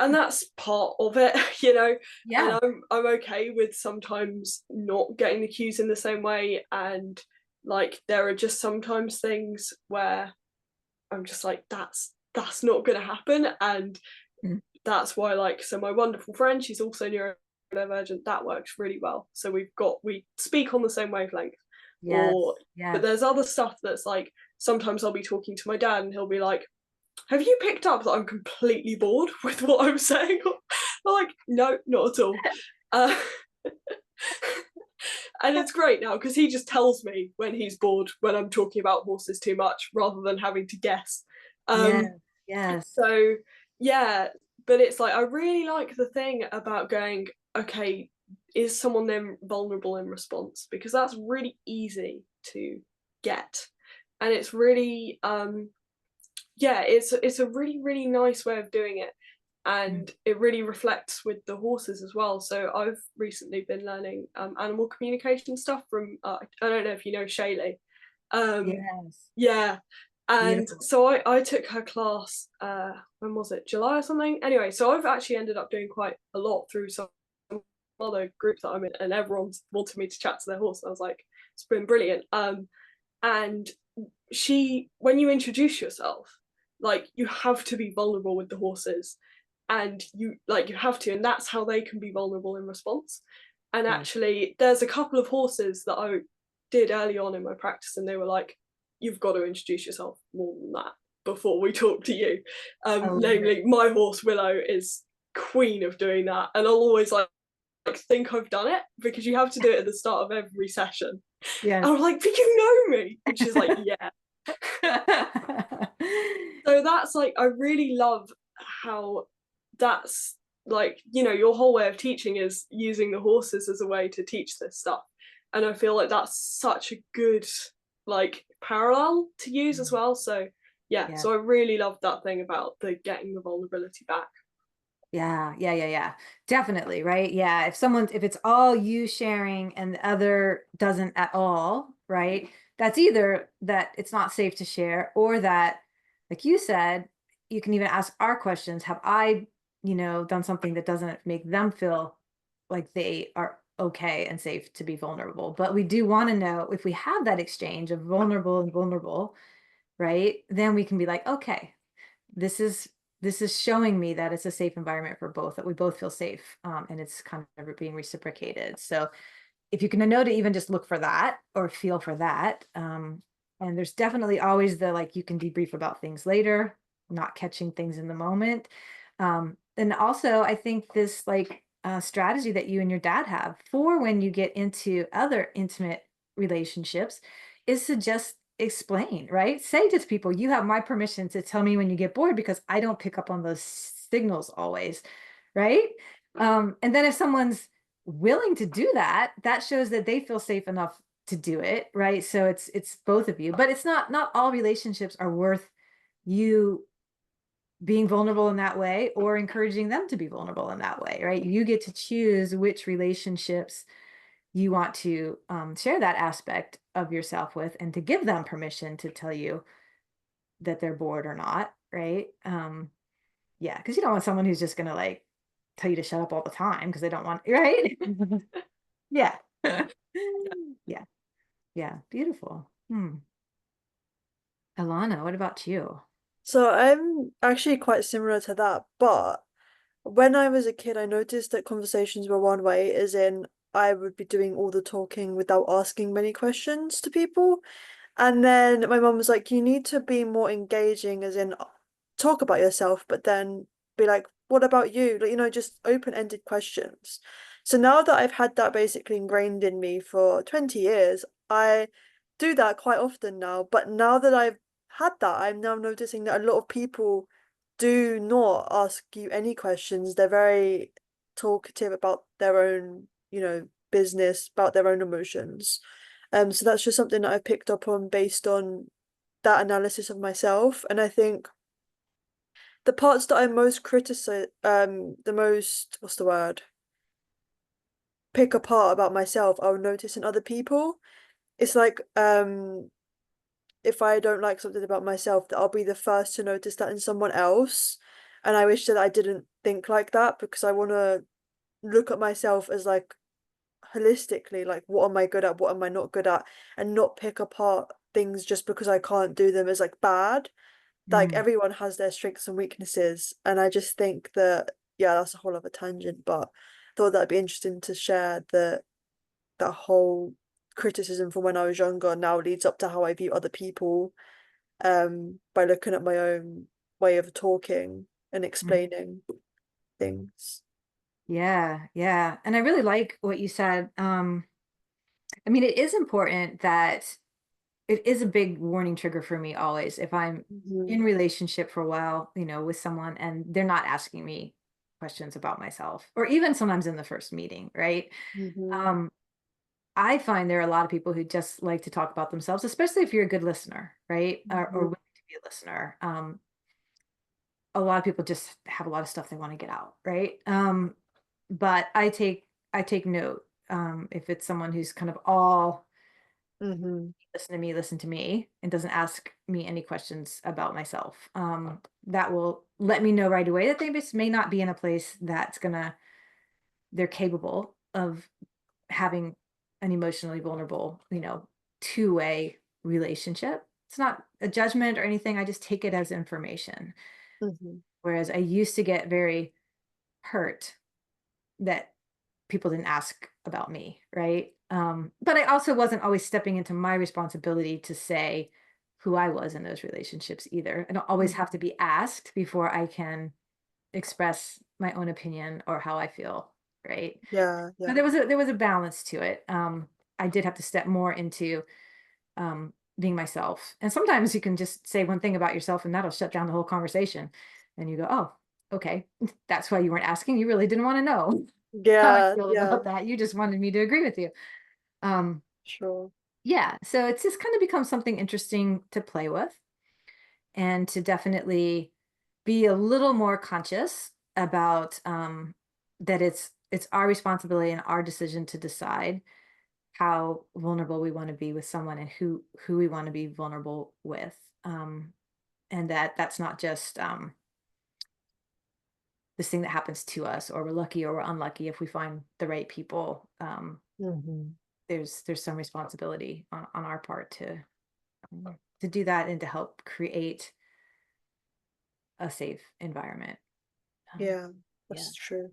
Speaker 3: and that's part of it, you know.
Speaker 1: Yeah.
Speaker 3: And I'm okay with sometimes not getting the cues in the same way, and like there are just sometimes things where I'm just like that's not gonna happen, and
Speaker 1: Mm.
Speaker 3: that's why, like, so my wonderful friend, she's also neurodivergent, that works really well. So we speak on the same wavelength.
Speaker 1: Yes.
Speaker 3: Or but
Speaker 1: Yes.
Speaker 3: there's other stuff that's like sometimes I'll be talking to my dad and he'll be like, have you picked up that I'm completely bored with what I'm saying? I'm like, no, not at all. Uh, and it's great now because he just tells me when he's bored when I'm talking about horses too much rather than having to guess.
Speaker 1: Yes.
Speaker 3: Um,
Speaker 1: Yes.
Speaker 3: so yeah, but it's like I really like the thing about going, okay, is someone then vulnerable in response? Because that's really easy to get. And it's really yeah, it's a really, really nice way of doing it.
Speaker 1: Mm.
Speaker 3: And it really reflects with the horses as well. So I've recently been learning animal communication stuff from I don't know if you know Shaylee.
Speaker 1: Yes.
Speaker 3: Yeah, and
Speaker 1: Beautiful.
Speaker 3: so I took her class when was it, July or something. Anyway, so I've actually ended up doing quite a lot through some other groups that I'm in, and everyone's wanted me to chat to their horse. And I was like, it's been brilliant. And she, when you introduce yourself, like you have to be vulnerable with the horses, and you have to, and that's how they can be vulnerable in response. And
Speaker 1: Yes.
Speaker 3: actually there's a couple of horses that I did early on in my practice, and they were like, you've got to introduce yourself more than that before we talk to you.
Speaker 1: I love it.
Speaker 3: Namely, my horse Willow is queen of doing that, and I'll always like think I've done it because you have to do it at the start of every session.
Speaker 1: Yes.
Speaker 3: And I'm like, but you know me, and she's like, yeah. So that's like, I really love how that's like, you know, your whole way of teaching is using the horses as a way to teach this stuff. And I feel like that's such a good like parallel to use as well. So yeah,
Speaker 1: Yeah.
Speaker 3: so I really love that thing about the getting the vulnerability back.
Speaker 1: Yeah. Definitely, right? Yeah. If it's all you sharing and the other doesn't at all, right? That's either that it's not safe to share, or that, like you said, you can even ask our questions. Have I, done something that doesn't make them feel like they are okay and safe to be vulnerable? But we do want to know, if we have that exchange of vulnerable and vulnerable, right? Then we can be like, okay, this is showing me that it's a safe environment for both, that we both feel safe, and it's kind of being reciprocated. So if you can know to even just look for that or feel for that, and there's definitely always the, like, you can debrief about things later, not catching things in the moment. And also I think this, like, strategy that you and your dad have for when you get into other intimate relationships is to just explain, right? Say to people, you have my permission to tell me when you get bored, because I don't pick up on those signals always, right? And then if someone's willing to do that, that shows that they feel safe enough to do it, right? So it's both of you, but it's not all relationships are worth you being vulnerable in that way or encouraging them to be vulnerable in that way, right? You get to choose which relationships you want to share that aspect of yourself with, and to give them permission to tell you that they're bored or not, right? Yeah, because you don't want someone who's just gonna, like, tell you to shut up all the time because they don't want, right? Yeah. Yeah. Yeah. Beautiful. Alana, what about you?
Speaker 2: So I'm actually quite similar to that, but when I was a kid, I noticed that conversations were one way, as in I would be doing all the talking without asking many questions to people. And then my mum was like, you need to be more engaging, as in talk about yourself, but then be like, what about you? Like, you know, just open-ended questions. So now that I've had that basically ingrained in me for 20 years, I do that quite often now. But now that I've had that, I'm now noticing that a lot of people do not ask you any questions. They're very talkative about their own, you know, business, about their own emotions. So that's just something that I've picked up on based on that analysis of myself. And I think the parts that I most criticize, the most, what's the word? Pick apart about myself, I'll notice in other people. It's like, if I don't like something about myself, that I'll be the first to notice that in someone else. And I wish that I didn't think like that, because I want to look at myself as like holistically, like what am I good at, what am I not good at, and not pick apart things just because I can't do them as like bad. Like
Speaker 1: Mm.
Speaker 2: everyone has their strengths and weaknesses, and I just think that, yeah, that's a whole other tangent, but thought that'd be interesting to share that whole criticism from when I was younger now leads up to how I view other people, by looking at my own way of talking and
Speaker 1: Mm.
Speaker 2: explaining things.
Speaker 1: Yeah, yeah. And I really like what you said. I mean, it is important that it is a big warning trigger for me always if I'm
Speaker 2: Mm-hmm.
Speaker 1: in relationship for a while, you know, with someone and they're not asking me questions about myself, or even sometimes in the first meeting, right?
Speaker 2: Mm-hmm.
Speaker 1: Um, I find there are a lot of people who just like to talk about themselves, especially if you're a good listener, right? Or
Speaker 2: Mm-hmm.
Speaker 1: willing to be a listener. A lot of people just have a lot of stuff they want to get out, right? But I take note, if it's someone who's kind of all
Speaker 2: Mm-hmm.
Speaker 1: listen to me, and doesn't ask me any questions about myself. That will let me know right away that they just may not be in a place that's gonna they're capable of having an emotionally vulnerable, you know, two-way relationship. It's not a judgment or anything. I just take it as information.
Speaker 2: Mm-hmm.
Speaker 1: Whereas I used to get very hurt that people didn't ask about me, right? But I also wasn't always stepping into my responsibility to say who I was in those relationships either. I don't always have to be asked before I can express my own opinion or how I feel, right?
Speaker 2: Yeah,
Speaker 1: So
Speaker 2: yeah.
Speaker 1: there was a balance to it. I did have to step more into being myself. And sometimes you can just say one thing about yourself and that'll shut down the whole conversation. And you go, oh, okay, that's why you weren't asking. You really didn't want to know how I
Speaker 2: Yeah,
Speaker 1: feel
Speaker 2: yeah,
Speaker 1: about that. You just wanted me to agree with you. Um,
Speaker 2: sure.
Speaker 1: yeah, so it's just kind of become something interesting to play with, and to definitely be a little more conscious about, that it's our responsibility and our decision to decide how vulnerable we want to be with someone, and who we want to be vulnerable with. And that's not just this thing that happens to us, or we're lucky or we're unlucky if we find the right people.
Speaker 2: Mm-hmm.
Speaker 1: There's some responsibility on our part to do that and to help create a safe environment. Um,
Speaker 2: Yeah,
Speaker 1: yeah.
Speaker 2: that's true.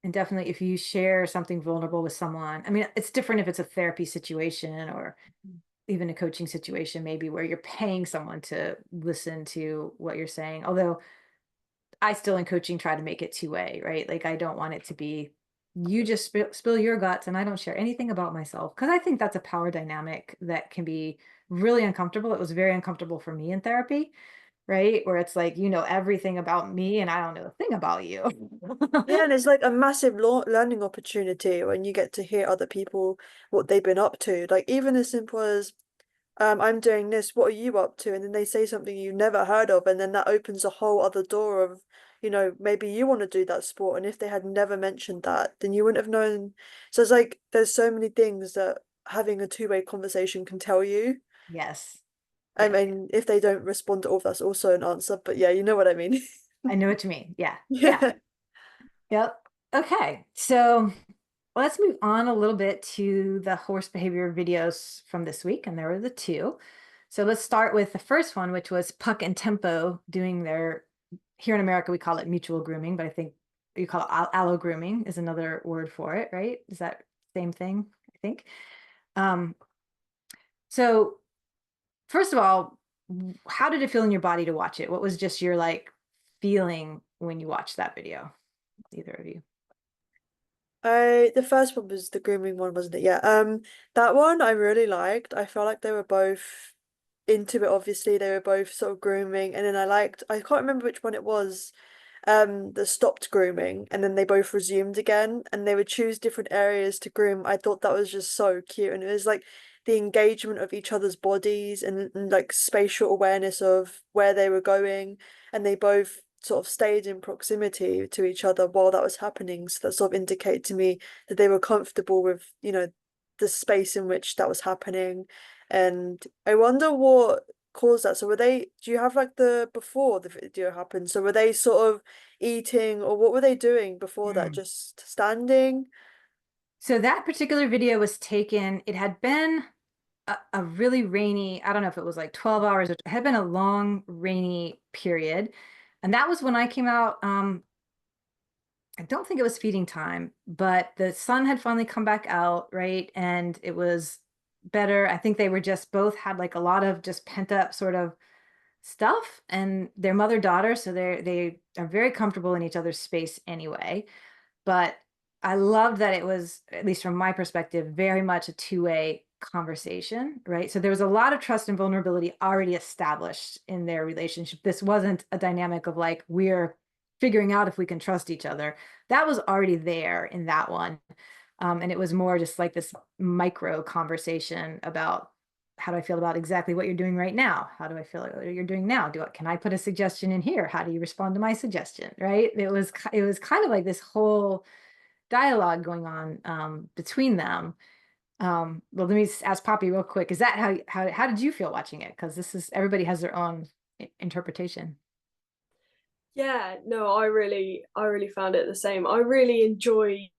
Speaker 1: And definitely if you share something vulnerable with someone, I mean, it's different if it's a therapy situation or even a coaching situation, maybe where you're paying someone to listen to what you're saying. Although I still in coaching try to make it two-way, right? Like I don't want it to be you just spill your guts and I don't share anything about myself, because I think that's a power dynamic that can be really uncomfortable. It was very uncomfortable for me in therapy, right? Where it's like, you know everything about me and I don't know a thing about you.
Speaker 2: Yeah, and it's like a massive learning opportunity when you get to hear other people, what they've been up to. Like even as simple as, I'm doing this, what are you up to? And then they say something you never heard of, and then that opens a whole other door of, you know, maybe you want to do that sport. And if they had never mentioned that, then you wouldn't have known. So it's like there's so many things that having a two-way conversation can tell you.
Speaker 1: Yes.
Speaker 2: I
Speaker 1: Yes.
Speaker 2: mean, if they don't respond off, that's also an answer. But yeah, you know what I mean.
Speaker 1: I know what you mean. Yeah. Yeah.
Speaker 2: Yeah.
Speaker 1: Yep. Okay. So let's move on a little bit to the horse behavior videos from this week. And there were the two. So let's start with the first one, which was Puck and Tempo doing their, here in America, we call it mutual grooming, but I think you call it allo grooming is another word for it, right? Is that same thing? I think. Um, so first of all, how did it feel in your body to watch it? What was just your like feeling when you watched that video? Either of you.
Speaker 2: The first one was the grooming one, wasn't it? Yeah. That one I really liked. I felt like they were both into it, obviously. They were both sort of grooming, and then I can't remember which one it was, that stopped grooming and then they both resumed again and they would choose different areas to groom. I thought that was just so cute, and it was like the engagement of each other's bodies and like spatial awareness of where they were going, and they both sort of stayed in proximity to each other while that was happening, so that sort of indicated to me that they were comfortable with, the space in which that was happening. And I wonder what caused that. So do you have like the before the video happened? So were they sort of eating, or what were they doing before that?
Speaker 1: Mm.
Speaker 2: Just standing?
Speaker 1: So that particular video was taken, it had been a really rainy, I don't know if it was like 12 hours, it had been a long rainy period. And that was when I came out. I don't think it was feeding time, but the sun had finally come back out, right? And it was better. I think they were just both had like a lot of just pent up sort of stuff, and they're mother-daughter, so they are very comfortable in each other's space anyway. But I love that it was, at least from my perspective, very much a two-way conversation, right? So there was a lot of trust and vulnerability already established in their relationship. This wasn't a dynamic of like, we're figuring out if we can trust each other. That was already there in that one. And it was more just like this micro conversation about, how do I feel about exactly what you're doing right now? How do I feel like what you're doing now? Can I put a suggestion in here? How do you respond to my suggestion? Right? It was kind of like this whole dialogue going on between them. Well, let me ask Poppy real quick. Is that how did you feel watching it? Because this is, everybody has their own interpretation.
Speaker 3: Yeah, no, I really found it the same. I really enjoy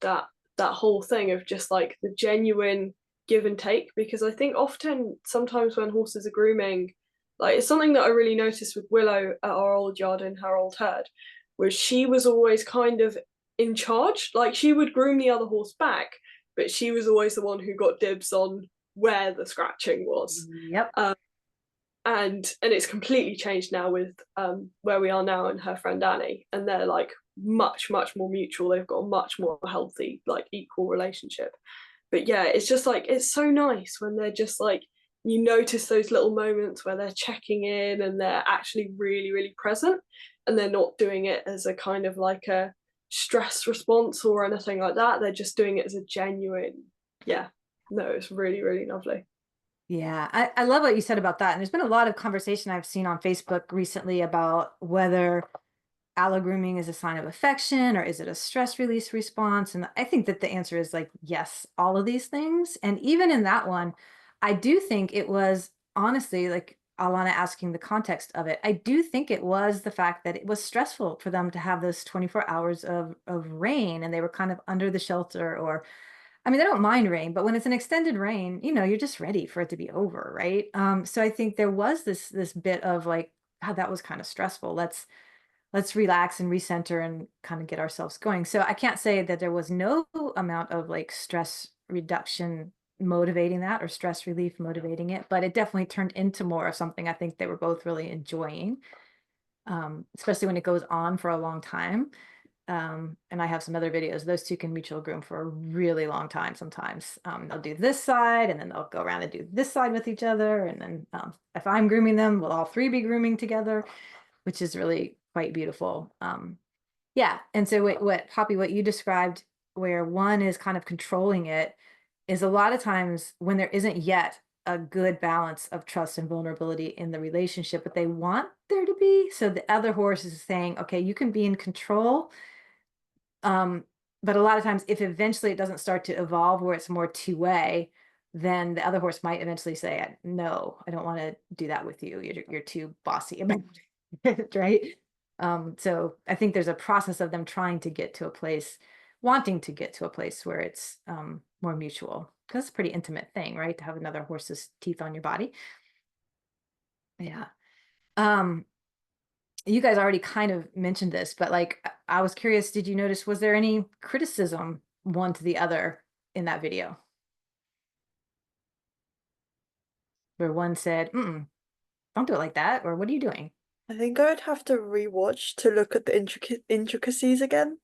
Speaker 3: that that whole thing of just like the genuine give and take, because I think often sometimes when horses are grooming, like it's something that I really noticed with Willow at our old yard in her old herd, was she was always kind of in charge. Like she would groom the other horse back, but she was always the one who got dibs on where the scratching was.
Speaker 1: Yep.
Speaker 3: And it's completely changed now with where we are now and her friend Annie, and they're like much more mutual. They've got a much more healthy, like equal relationship. But yeah, it's just like it's so nice when they're just like, you notice those little moments where they're checking in and they're actually really present, and they're not doing it as a kind of like a stress response or anything like that. They're just doing it as a genuine, yeah, no, it's really lovely.
Speaker 1: Yeah, I love what you said about that. And there's been a lot of conversation I've seen on Facebook recently about whether allo grooming is a sign of affection or is it a stress release response. And I think that the answer is like, yes, all of these things. And even in that one, I do think it was honestly like Alana asking the context of it. I do think it was the fact that it was stressful for them to have this 24 hours of rain, and they were kind of under the shelter, or I mean, they don't mind rain, but when it's an extended rain, you're just ready for it to be over, right? So I think there was this bit of like, how that was kind of stressful. Let's relax and recenter and kind of get ourselves going. So I can't say that there was no amount of like stress reduction motivating that, or stress relief motivating it, but it definitely turned into more of something I think they were both really enjoying, especially when it goes on for a long time. And I have some other videos. Those two can mutual groom for a really long time sometimes. They'll do this side and then they'll go around and do this side with each other. And then if I'm grooming them, we'll all three be grooming together, which is really quite beautiful. Yeah. And so what Poppy, what you described, where one is kind of controlling it, is a lot of times when there isn't yet a good balance of trust and vulnerability in the relationship, but they want there to be. So the other horse is saying, okay, you can be in control. But a lot of times, if eventually it doesn't start to evolve where it's more two-way, then the other horse might eventually say, no, I don't want to do that with you. You're too bossy about it, right? So I think there's a process of them trying to get to a place, wanting to get to a place where it's more mutual, because it's a pretty intimate thing, right? To have another horse's teeth on your body. Yeah. You guys already kind of mentioned this, but like, I was curious, did you notice, was there any criticism one to the other in that video? Where one said, don't do it like that, or what are you doing?
Speaker 2: I think I would have to rewatch to look at the intricacies again,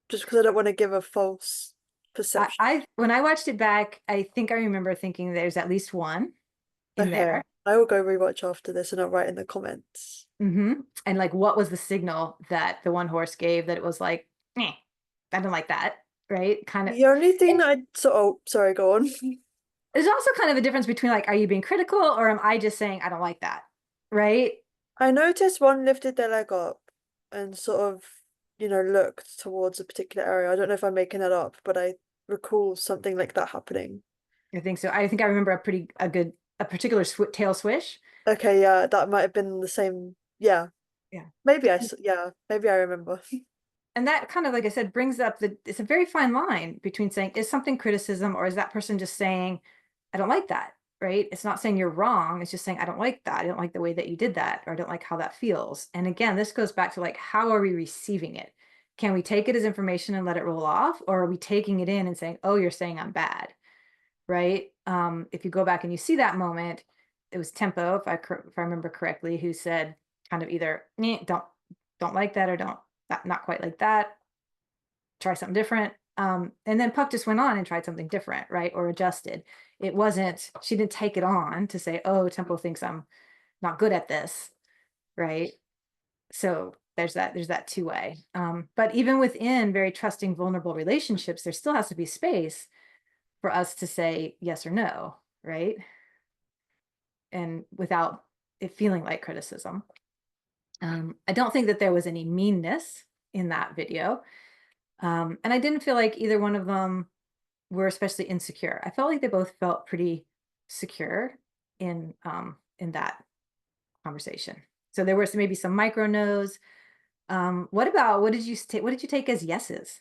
Speaker 2: just because I don't want to give a false perception.
Speaker 1: I when I watched it back, I think I remember thinking there's at least one in
Speaker 2: Okay,
Speaker 1: there.
Speaker 2: I will go rewatch after this and I'll write in the comments.
Speaker 1: And like, what was the signal that the one horse gave that it was like, I don't like that, right? Kind of.
Speaker 2: The only thing that oh, sorry, go on.
Speaker 1: There's also kind of a difference between like, are you being critical or am I just saying I don't like that, right?
Speaker 2: I noticed one lifted their leg up and sort of, looked towards a particular area. I don't know if I'm making that up, but I recall something like that happening.
Speaker 1: I think so. I think I remember a particular tail swish.
Speaker 2: Okay, yeah, that might have been the same. Yeah,
Speaker 1: Yeah.
Speaker 2: maybe I remember.
Speaker 1: And that kind of, like I said, brings up it's a very fine line between saying, is something criticism or is that person just saying, I don't like that, right? It's not saying you're wrong. It's just saying, I don't like that. I don't like the way that you did that, or I don't like how that feels. And again, this goes back to like, how are we receiving it? Can we take it as information and let it roll off? Or are we taking it in and saying, oh, you're saying I'm bad, right? If you go back and you see that moment, it was Tempo, if I remember correctly, who said kind of either, don't like that, or don't, not quite like that, try something different. And then Puck just went on and tried something different, right? Or adjusted. It wasn't, she didn't take it on to say, oh, Tempo thinks I'm not good at this, right? So there's that two-way. But even within very trusting, vulnerable relationships, there still has to be space for us to say yes or no, right? And without it feeling like criticism. I don't think that there was any meanness in that video. And I didn't feel like either one of them were especially insecure. I felt like they both felt pretty secure in that conversation. So there were maybe some micro no's. What did you take as yeses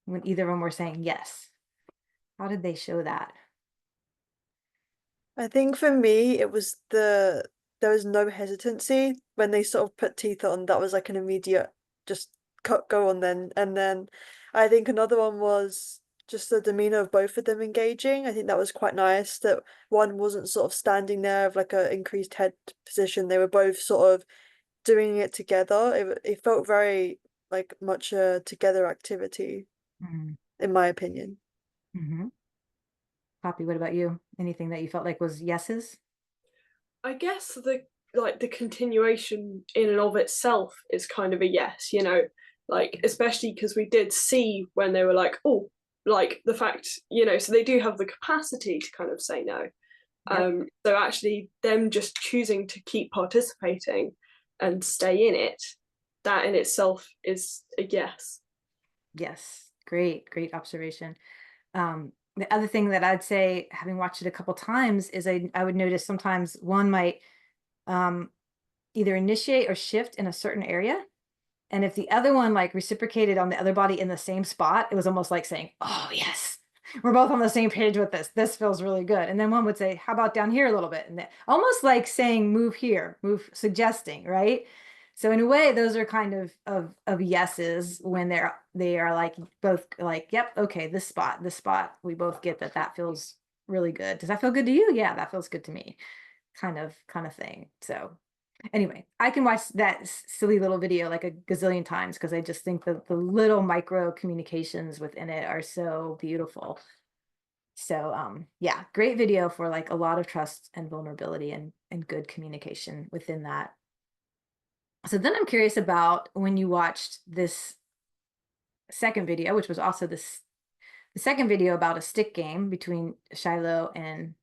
Speaker 1: when either of them were saying yes? How did they show that?
Speaker 2: I think for me, it was there was no hesitancy when they sort of put teeth on. That was like an immediate just cut go on then. And then I think another one was just the demeanor of both of them engaging. I think that was quite nice that one wasn't sort of standing there of like a increased head position. They were both sort of doing it together. It felt very like much a together activity,
Speaker 1: Mm-hmm.
Speaker 2: in my opinion.
Speaker 1: Mm-hmm. Poppy, what about you? Anything that you felt like was yeses?
Speaker 3: I guess the continuation in and of itself is kind of a yes, like especially because we did see when they were like, oh, like the fact, so they do have the capacity to kind of say no.
Speaker 1: Yep.
Speaker 3: So actually them just choosing to keep participating and stay in it, that in itself is a yes.
Speaker 1: Yes. Great observation. The other thing that I'd say, having watched it a couple times, is I would notice sometimes one might um, either initiate or shift in a certain area. And if the other one like reciprocated on the other body in the same spot, it was almost like saying, oh, yes, we're both on the same page with this. This feels really good. And then one would say, how about down here a little bit? And almost like saying, move here, move, suggesting, right? So in a way, those are kind of yeses when they are like both like, yep, okay, this spot, we both get that feels really good. Does that feel good to you? Yeah, that feels good to me. Kind of thing. So anyway, I can watch that silly little video like a gazillion times because I just think that the little micro communications within it are so beautiful. So yeah, great video for like a lot of trust and vulnerability and good communication within that. So then I'm curious about when you watched this second video, which was also the second video about a stick game between Shiloh and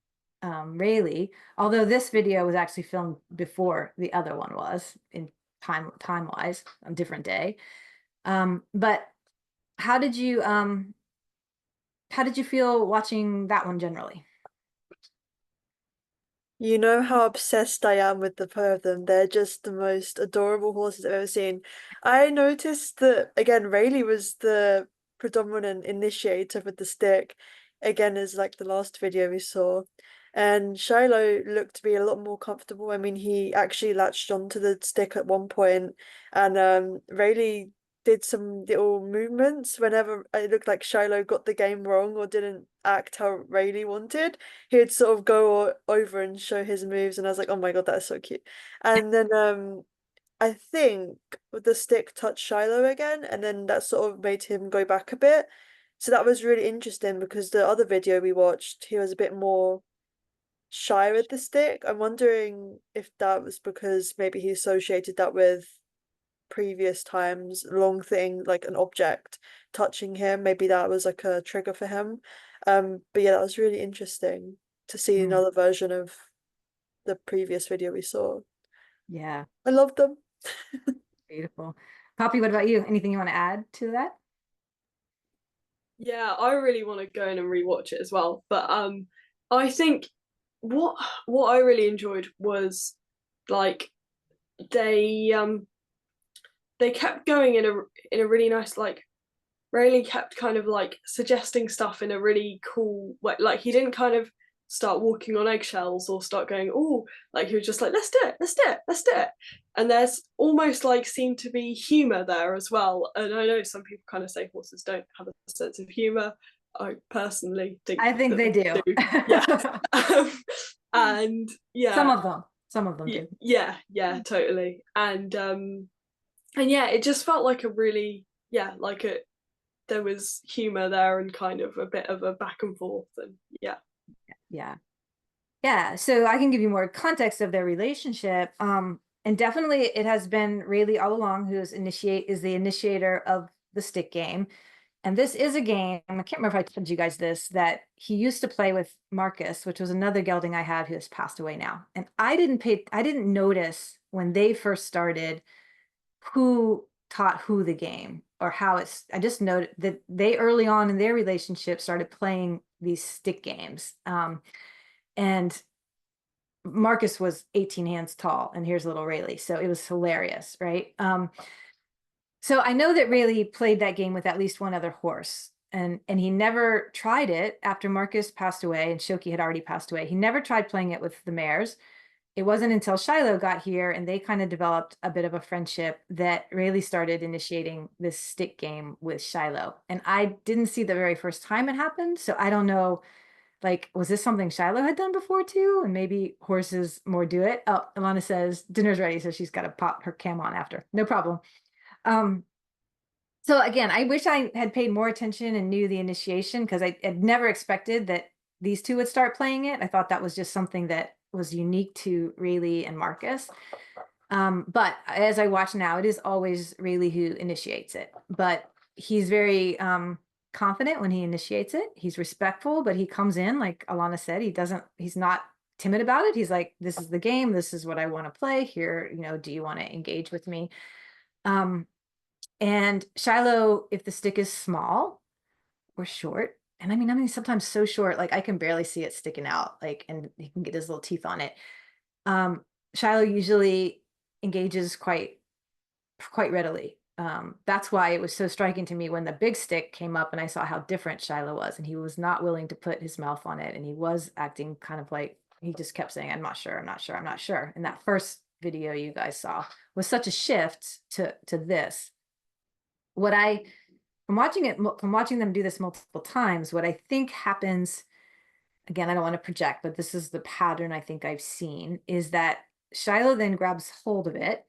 Speaker 1: Rayleigh, although this video was actually filmed before the other one was in time wise, a different day. But how did you feel watching that one generally?
Speaker 2: You know how obsessed I am with the pair of them. They're just the most adorable horses I've ever seen. I noticed that, again, Rayleigh was the predominant initiator with the stick, again, as like the last video we saw. And Shiloh looked to be a lot more comfortable. I mean, he actually latched onto the stick at one point, and Rayleigh did some little movements whenever it looked like Shiloh got the game wrong or didn't act how Rayleigh wanted. He'd sort of go over and show his moves, and I was like, oh my God, that is so cute. And then I think the stick touched Shiloh again, and then that sort of made him go back a bit. So that was really interesting because the other video we watched, he was a bit more shy with the stick. I'm wondering if that was because maybe he associated that with previous times, long thing like an object touching him. Maybe that was like a trigger for him. But yeah, that was really interesting to see another version of the previous video we saw.
Speaker 1: Yeah,
Speaker 2: I love them.
Speaker 1: beautiful. Poppy, what about you? Anything you want to add to that?
Speaker 3: Yeah, I really want to go in and rewatch it as well. But I think what I really enjoyed was like they they kept going in a really nice, like Rayleigh kept kind of like suggesting stuff in a really cool way. Like he didn't kind of start walking on eggshells or start going, oh, like he was just like, let's do it, let's do it, let's do it. And there's almost like seemed to be humor there as well. And I know some people kind of say horses don't have a sense of humor. I personally think
Speaker 1: I think they do.
Speaker 3: Yeah. And yeah,
Speaker 1: some of them do.
Speaker 3: yeah, totally. And yeah, it just felt like a really, like there was humor there and kind of a bit of a back and forth, and
Speaker 1: yeah. So I can give you more context of their relationship. And definitely it has been Rayleigh all along who is the initiator of the stick game. And this is a game, I can't remember if I told you guys this, that he used to play with Marcus, which was another gelding I had who has passed away now. And I didn't notice when they first started who taught who the game or how I just noted that they early on in their relationship started playing these stick games. And Marcus was 18 hands tall, and here's little Rayleigh. So it was hilarious, right? So I know that Rayleigh played that game with at least one other horse, and he never tried it after Marcus passed away and Shoki had already passed away. He never tried playing it with the mares. It wasn't until Shiloh got here and they kind of developed a bit of a friendship that Rayleigh started initiating this stick game with Shiloh. And I didn't see the very first time it happened, so I don't know, like, was this something Shiloh had done before too? And maybe horses more do it. Oh, Ilana says dinner's ready, so she's got to pop her cam on after. No problem. So again, I wish I had paid more attention and knew the initiation, because I had never expected that these two would start playing it. I thought that was just something that was unique to Rayleigh and Marcus. But as I watch now, it is always Rayleigh who initiates it. But he's very confident when he initiates it. He's respectful, but he comes in, like Alana said, he's not timid about it. He's like, this is the game. This is what I want to play here. Do you want to engage with me? And Shiloh, if the stick is small or short, and I mean, sometimes so short, like I can barely see it sticking out, like, and he can get his little teeth on it. Shiloh usually engages quite readily. That's why it was so striking to me when the big stick came up and I saw how different Shiloh was, and he was not willing to put his mouth on it, and he was acting kind of like, he just kept saying, I'm not sure, I'm not sure, I'm not sure. And that first video you guys saw was such a shift to this. From watching them do this multiple times, what I think happens, again, I don't want to project, but this is the pattern I think I've seen, is that Shiloh then grabs hold of it,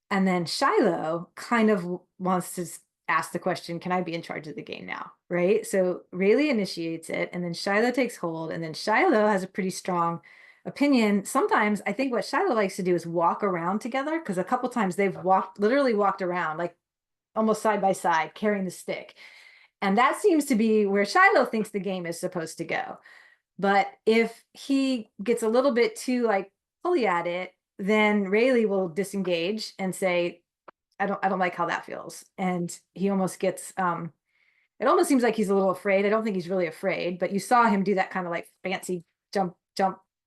Speaker 1: and then Shiloh kind of wants to ask the question, can I be in charge of the game now? Right? So Rayleigh initiates it, and then Shiloh takes hold, and then Shiloh has a pretty strong opinion. Sometimes I think what Shiloh likes to do is walk around together, because a couple times they've literally walked around, like almost side by side, carrying the stick. And that seems to be where Shiloh thinks the game is supposed to go. But if he gets a little bit too like fully at it, then Rayleigh will disengage and say, I don't like how that feels. And he almost gets it almost seems like he's a little afraid. I don't think he's really afraid, but you saw him do that kind of like fancy jump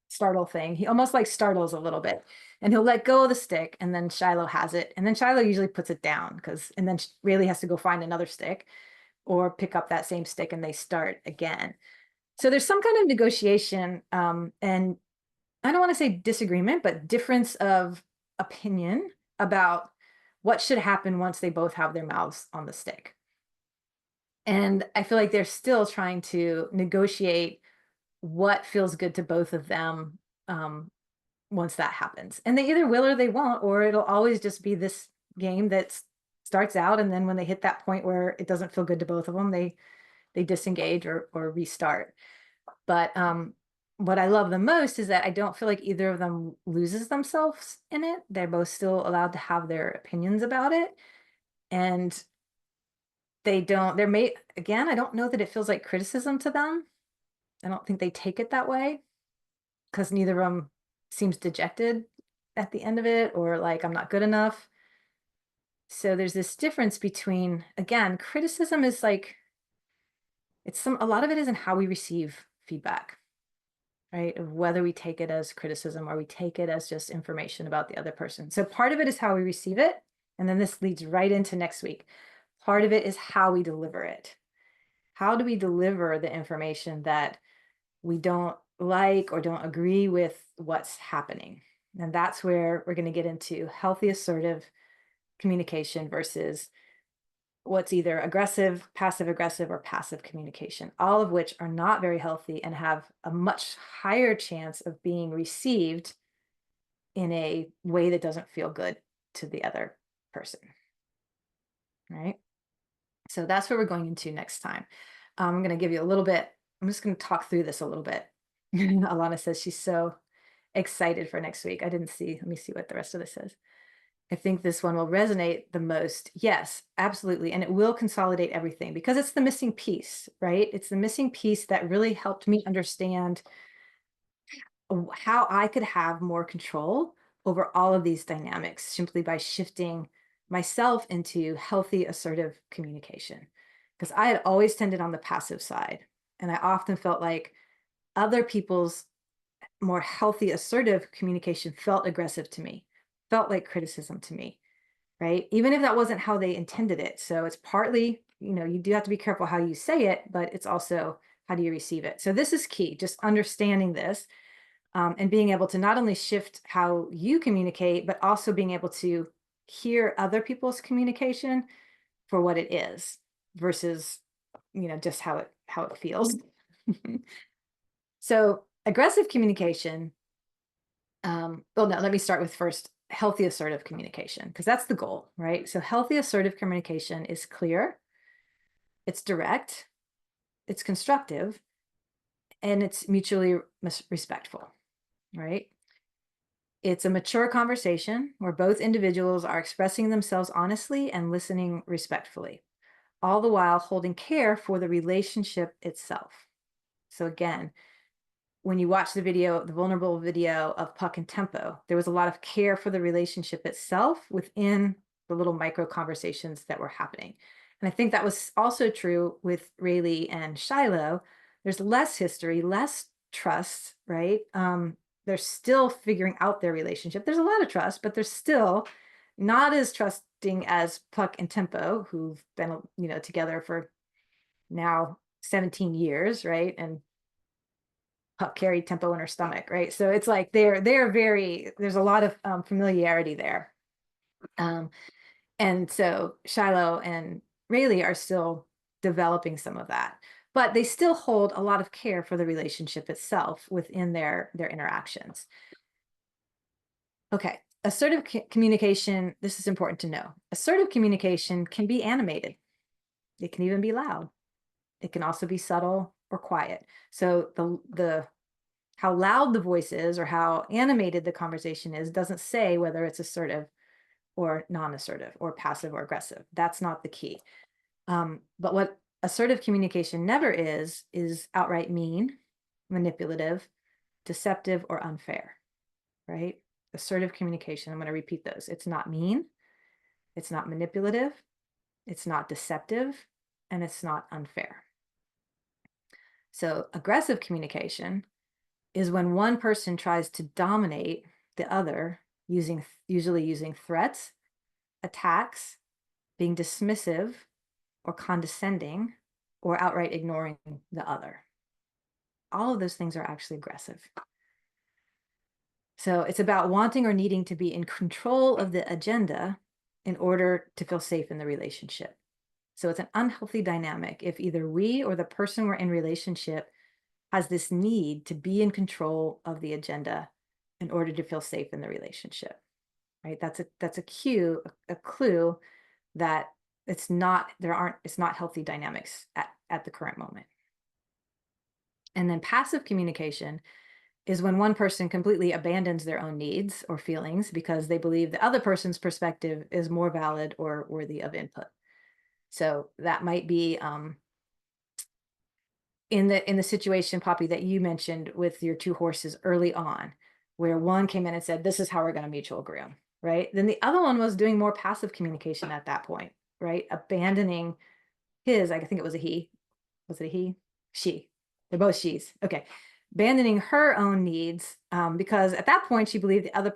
Speaker 1: startle thing. He almost like startles a little bit, and he'll let go of the stick, and then Shiloh has it, and then Shiloh usually puts it down, and then Rayleigh has to go find another stick or pick up that same stick, and they start again. So there's some kind of negotiation, and I don't want to say disagreement, but difference of opinion about what should happen once they both have their mouths on the stick. And I feel like they're still trying to negotiate what feels good to both of them once that happens. And they either will or they won't, or it'll always just be this game that starts out, and then when they hit that point where it doesn't feel good to both of them, they disengage or restart. But what I love the most is that I don't feel like either of them loses themselves in it. They're both still allowed to have their opinions about it. And again, I don't know that it feels like criticism to them. I don't think they take it that way, because neither of them seems dejected at the end of it, or like, I'm not good enough. So there's this difference between, again, criticism is like, a lot of it is in how we receive feedback, right? Of whether we take it as criticism or we take it as just information about the other person. So part of it is how we receive it. And then this leads right into next week. Part of it is how we deliver it. How do we deliver the information that we don't like or don't agree with what's happening? And that's where we're going to get into healthy, assertive communication versus what's either aggressive, or passive communication, all of which are not very healthy and have a much higher chance of being received in a way that doesn't feel good to the other person. Right? So that's what we're going into next time. I'm going to give you a little bit, I'm just going to talk through this a little bit. Alana says she's so excited for next week. Let me see what the rest of this says. I think this one will resonate the most. Yes, absolutely. And it will consolidate everything because it's the missing piece, right? It's the missing piece that really helped me understand how I could have more control over all of these dynamics simply by shifting myself into healthy, assertive communication. Because I had always tended on the passive side. And I often felt like other people's more healthy, assertive communication felt aggressive to me, felt like criticism to me, right? Even if that wasn't how they intended it. So it's partly, you do have to be careful how you say it, but it's also how do you receive it? So this is key, just understanding this and being able to not only shift how you communicate, but also being able to hear other people's communication for what it is versus, just how it feels. So aggressive communication, well, no, let me start with first healthy assertive communication, because that's the goal, right? So healthy assertive communication is clear, it's direct, it's constructive, and it's mutually respectful, right? It's a mature conversation where both individuals are expressing themselves honestly and listening respectfully, all the while holding care for the relationship itself. So again, when you watch the vulnerable video of Puck and Tempo, there was a lot of care for the relationship itself within the little micro conversations that were happening. And I think that was also true with Rayleigh and Shiloh. There's less history, less trust, right? They're still figuring out their relationship. There's a lot of trust, but they're still not as trusting as Puck and Tempo, who've been, together for now 17 years, right? And Puck carried Tempo in her stomach, right? So it's like there's a lot of familiarity there. And so Shiloh and Rayleigh are still developing some of that, but they still hold a lot of care for the relationship itself within their interactions. Okay, assertive communication, this is important to know. Assertive communication can be animated. It can even be loud. It can also be subtle or quiet. So the how loud the voice is or how animated the conversation is doesn't say whether it's assertive or non-assertive or passive or aggressive. That's not the key. But what assertive communication never is outright mean, manipulative, deceptive, or unfair, right? Assertive communication, I'm going to repeat those. It's not mean, it's not manipulative, it's not deceptive, and it's not unfair. So aggressive communication is when one person tries to dominate the other usually using threats, attacks, being dismissive or condescending, or outright ignoring the other. All of those things are actually aggressive. So it's about wanting or needing to be in control of the agenda in order to feel safe in the relationship. So it's an unhealthy dynamic if either we or the person we're in relationship has this need to be in control of the agenda in order to feel safe in the relationship, right? That's a clue that it's not healthy dynamics at the current moment. And then passive communication is when one person completely abandons their own needs or feelings because they believe the other person's perspective is more valid or worthy of input. So that might be in the situation, Poppy, that you mentioned with your two horses early on, where one came in and said, this is how we're going to mutual agree on, right? Then the other one was doing more passive communication at that point, right? Abandoning his, I think it was a he. Was it a he? She. They're both she's. Okay. Abandoning her own needs because at that point she believed the other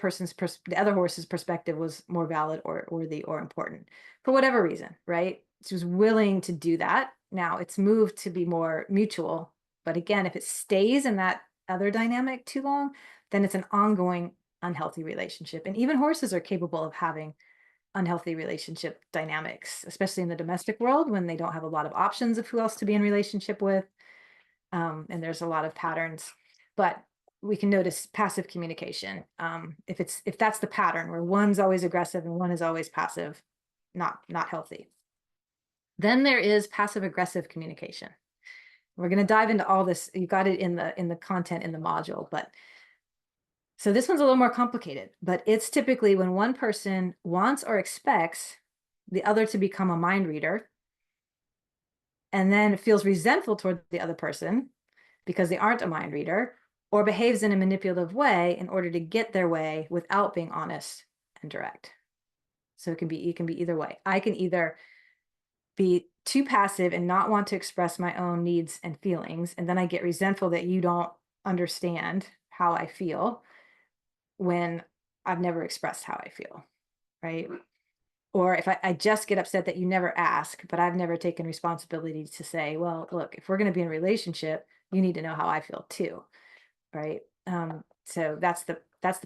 Speaker 1: horse's perspective was more valid or worthy or important for whatever reason, right? She was willing to do that. Now it's moved to be more mutual, but again, if it stays in that other dynamic too long, then it's an ongoing unhealthy relationship. And even horses are capable of having unhealthy relationship dynamics, especially in the domestic world when they don't have a lot of options of who else to be in relationship with. And there's a lot of patterns, but we can notice passive communication. If that's the pattern where one's always aggressive and one is always passive, not healthy. Then there is passive aggressive communication. We're going to dive into all this. You got it in the content in the module, but so this one's a little more complicated, but it's typically when one person wants or expects the other to become a mind reader and then feels resentful toward the other person because they aren't a mind reader, or behaves in a manipulative way in order to get their way without being honest and direct. So it can be either way. I can either be too passive and not want to express my own needs and feelings, and then I get resentful that you don't understand how I feel when I've never expressed how I feel, right? Or if I just get upset that you never ask, but I've never taken responsibility to say, well, look, if we're going to be in a relationship, you need to know how I feel too, right? So that's the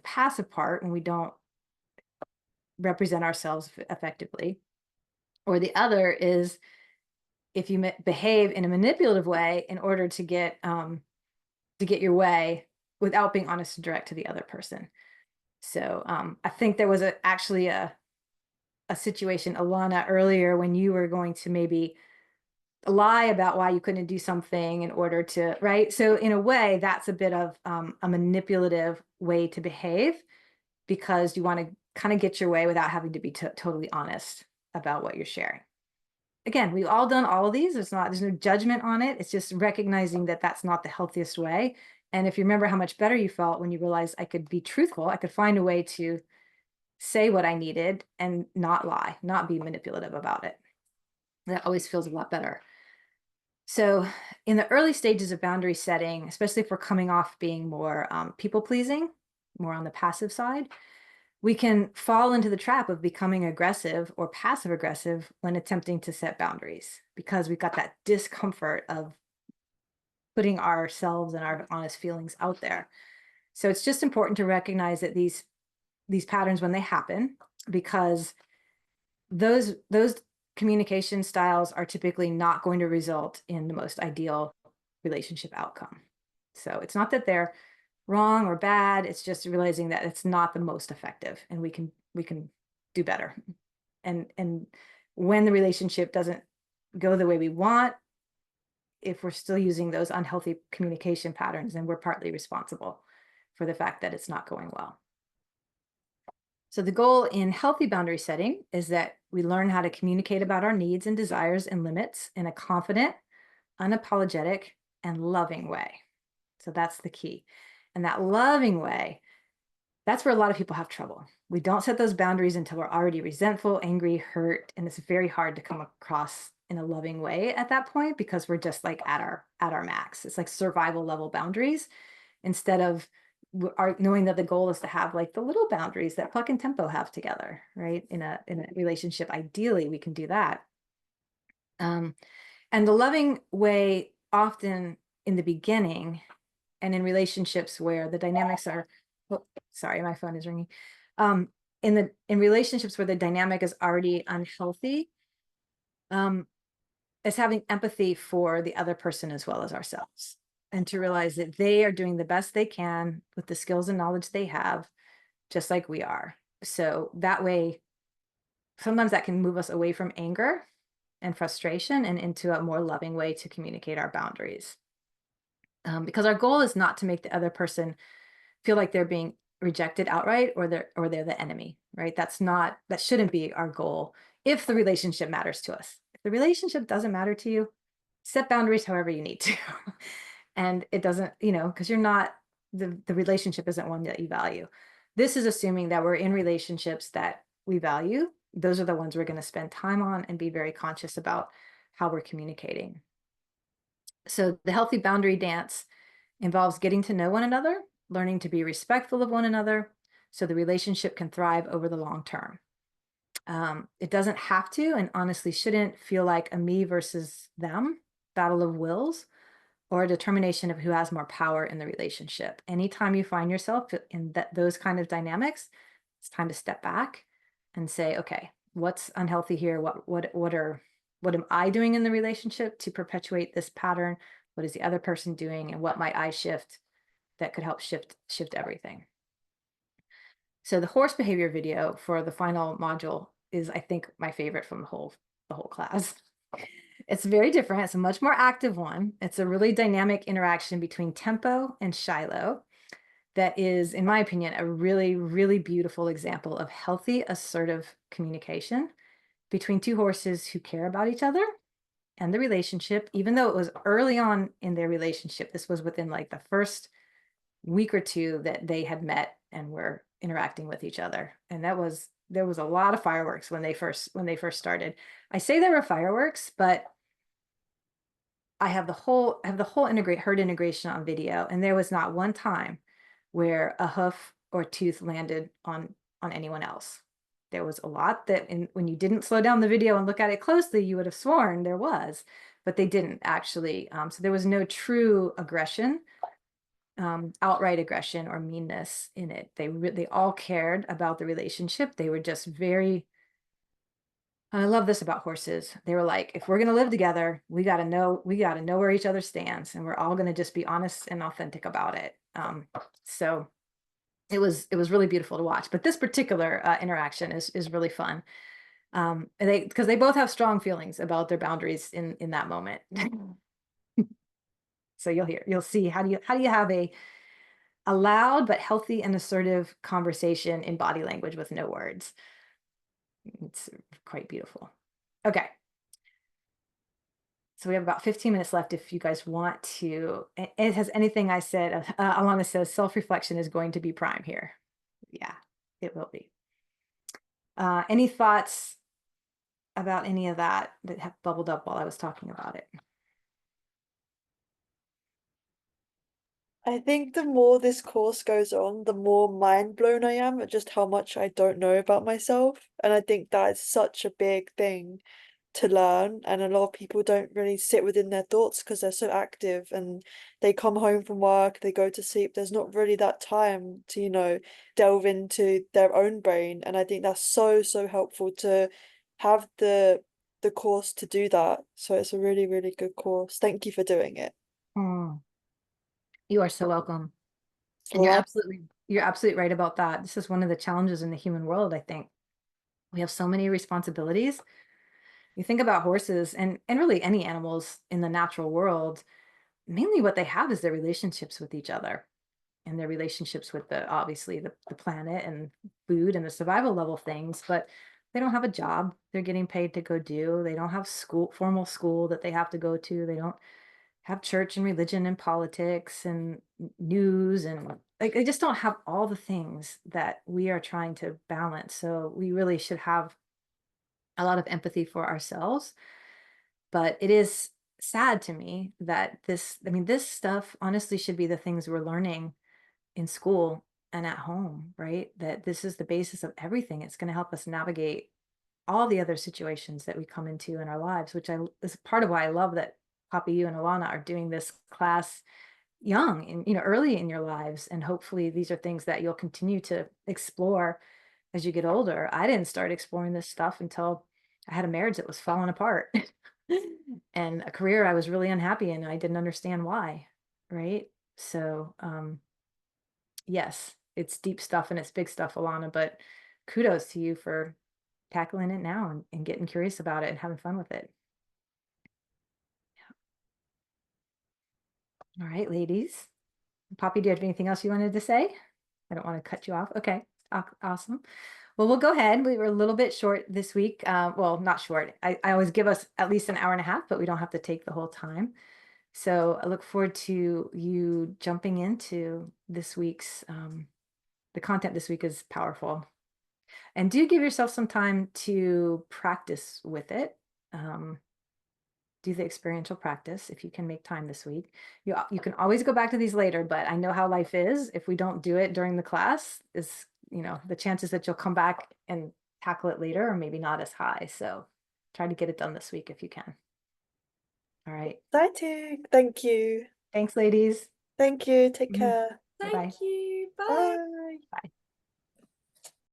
Speaker 1: passive part when we don't represent ourselves effectively. Or the other is if you behave in a manipulative way in order to get your way without being honest and direct to the other person. So I think there was actually a situation, Alana, earlier when you were going to maybe lie about why you couldn't do something in order to, right? So in a way, that's a bit of a manipulative way to behave because you want to kind of get your way without having to be totally honest about what you're sharing. Again, we've all done all of these. There's no judgment on it. It's just recognizing that that's not the healthiest way. And if you remember how much better you felt when you realized I could be truthful, I could find a way to say what I needed and not lie, not be manipulative about it. That always feels a lot better. So in the early stages of boundary setting, especially if we're coming off being more people-pleasing, more on the passive side, we can fall into the trap of becoming aggressive or passive-aggressive when attempting to set boundaries because we've got that discomfort of putting ourselves and our honest feelings out there. So it's just important to recognize that these patterns when they happen, because those communication styles are typically not going to result in the most ideal relationship outcome. So it's not that they're wrong or bad, it's just realizing that it's not the most effective and we can do better. And when the relationship doesn't go the way we want, if we're still using those unhealthy communication patterns, then we're partly responsible for the fact that it's not going well. So the goal in healthy boundary setting is that we learn how to communicate about our needs and desires and limits in a confident, unapologetic, and loving way. So that's the key. And that loving way, that's where a lot of people have trouble. We don't set those boundaries until we're already resentful, angry, hurt, and it's very hard to come across in a loving way at that point because we're just like at our max. It's like survival level boundaries instead of knowing that the goal is to have like the little boundaries that Puck and Tempo have together, right? In a relationship, ideally we can do that. And the loving way often in the beginning and in relationships where the dynamics are, oh, sorry, my phone is ringing. in relationships where the dynamic is already unhealthy, is having empathy for the other person as well as ourselves, and to realize that they are doing the best they can with the skills and knowledge they have, just like we are. So that way, sometimes that can move us away from anger and frustration and into a more loving way to communicate our boundaries. Because our goal is not to make the other person feel like they're being rejected outright, or they're the enemy, right? That shouldn't be our goal if the relationship matters to us. If the relationship doesn't matter to you, set boundaries however you need to. And it doesn't, because you're not, the relationship isn't one that you value. This is assuming that we're in relationships that we value. Those are the ones we're going to spend time on and be very conscious about how we're communicating. So the healthy boundary dance involves getting to know one another, learning to be respectful of one another, so the relationship can thrive over the long term. It doesn't have to, and honestly shouldn't, feel like a me versus them battle of wills, or a determination of who has more power in the relationship. Anytime you find yourself in those kind of dynamics, it's time to step back and say, okay, what's unhealthy here? What am I doing in the relationship to perpetuate this pattern? What is the other person doing? And what might I shift that could help shift everything? So the horse behavior video for the final module is, I think, my favorite from the whole class. It's very different. It's a much more active one. It's a really dynamic interaction between Tempo and Shiloh that is, in my opinion, a really, really beautiful example of healthy, assertive communication between two horses who care about each other and the relationship. Even though it was early on in their relationship, this was within like the first week or two that they had met and were interacting with each other. And there was a lot of fireworks when they first started. I say there were fireworks, but I have the whole herd integration on video, and there was not one time where a hoof or tooth landed on anyone else. There was a lot that, when you didn't slow down the video and look at it closely, you would have sworn there was, but they didn't actually. So there was no true aggression, outright aggression or meanness in it. They all cared about the relationship. They were just very, I love this about horses. They were like, if we're going to live together, we got to know where each other stands, and we're all going to just be honest and authentic about it. So it was really beautiful to watch. But this particular interaction is really fun. Because they both have strong feelings about their boundaries in that moment. So you'll see how do you have a loud but healthy and assertive conversation in body language with no words. It's quite beautiful. Okay. So we have about 15 minutes left if you guys want to. It has anything I said. Alana says self-reflection is going to be prime here. Yeah, it will be. Any thoughts about any of that have bubbled up while I was talking about it?
Speaker 2: I think the more this course goes on, the more mind blown I am at just how much I don't know about myself. And I think that is such a big thing to learn. And a lot of people don't really sit within their thoughts because they're so active and they come home from work, they go to sleep. There's not really that time to, delve into their own brain. And I think that's so, so helpful to have the course to do that. So it's a really, really good course. Thank you for doing it.
Speaker 1: You are so welcome. And you're absolutely right about that. This is one of the challenges in the human world, I think. We have so many responsibilities. You think about horses and really any animals in the natural world, mainly what they have is their relationships with each other and their relationships with obviously the planet and food and the survival level things, but they don't have a job they're getting paid to go do. They don't have formal school that they have to go to. They don't have church and religion and politics and news, and like they just don't have all the things that we are trying to balance. So we really should have a lot of empathy for ourselves. But it is sad to me that this stuff honestly should be the things we're learning in school and at home, right? That this is the basis of everything. It's going to help us navigate all the other situations that we come into in our lives, which is part of why I love that Papa, you and Alana are doing this class young and early in your lives. And hopefully these are things that you'll continue to explore as you get older. I didn't start exploring this stuff until I had a marriage that was falling apart and a career I was really unhappy in, and I didn't understand why, right? So, yes, it's deep stuff and it's big stuff, Alana, but kudos to you for tackling it now and getting curious about it and having fun with it. All right, ladies. Poppy, do you have anything else you wanted to say? I don't want to cut you off. Okay, awesome. Well, we'll go ahead. We were a little bit short this week. Well, not short. I always give us at least an hour and a half, but we don't have to take the whole time. So I look forward to you jumping into this week's, the content this week is powerful. And do give yourself some time to practice with it. Do the experiential practice if you can make time this week. You can always go back to these later, but I know how life is. If we don't do it during the class, is, the chances that you'll come back and tackle it later are maybe not as high. So try to get it done this week if you can. All right.
Speaker 2: Exciting. Thank you.
Speaker 1: Thanks, ladies.
Speaker 2: Thank you. Take
Speaker 1: Mhm.
Speaker 2: care.
Speaker 1: Bye-bye.
Speaker 3: Thank you. Bye.
Speaker 2: Bye.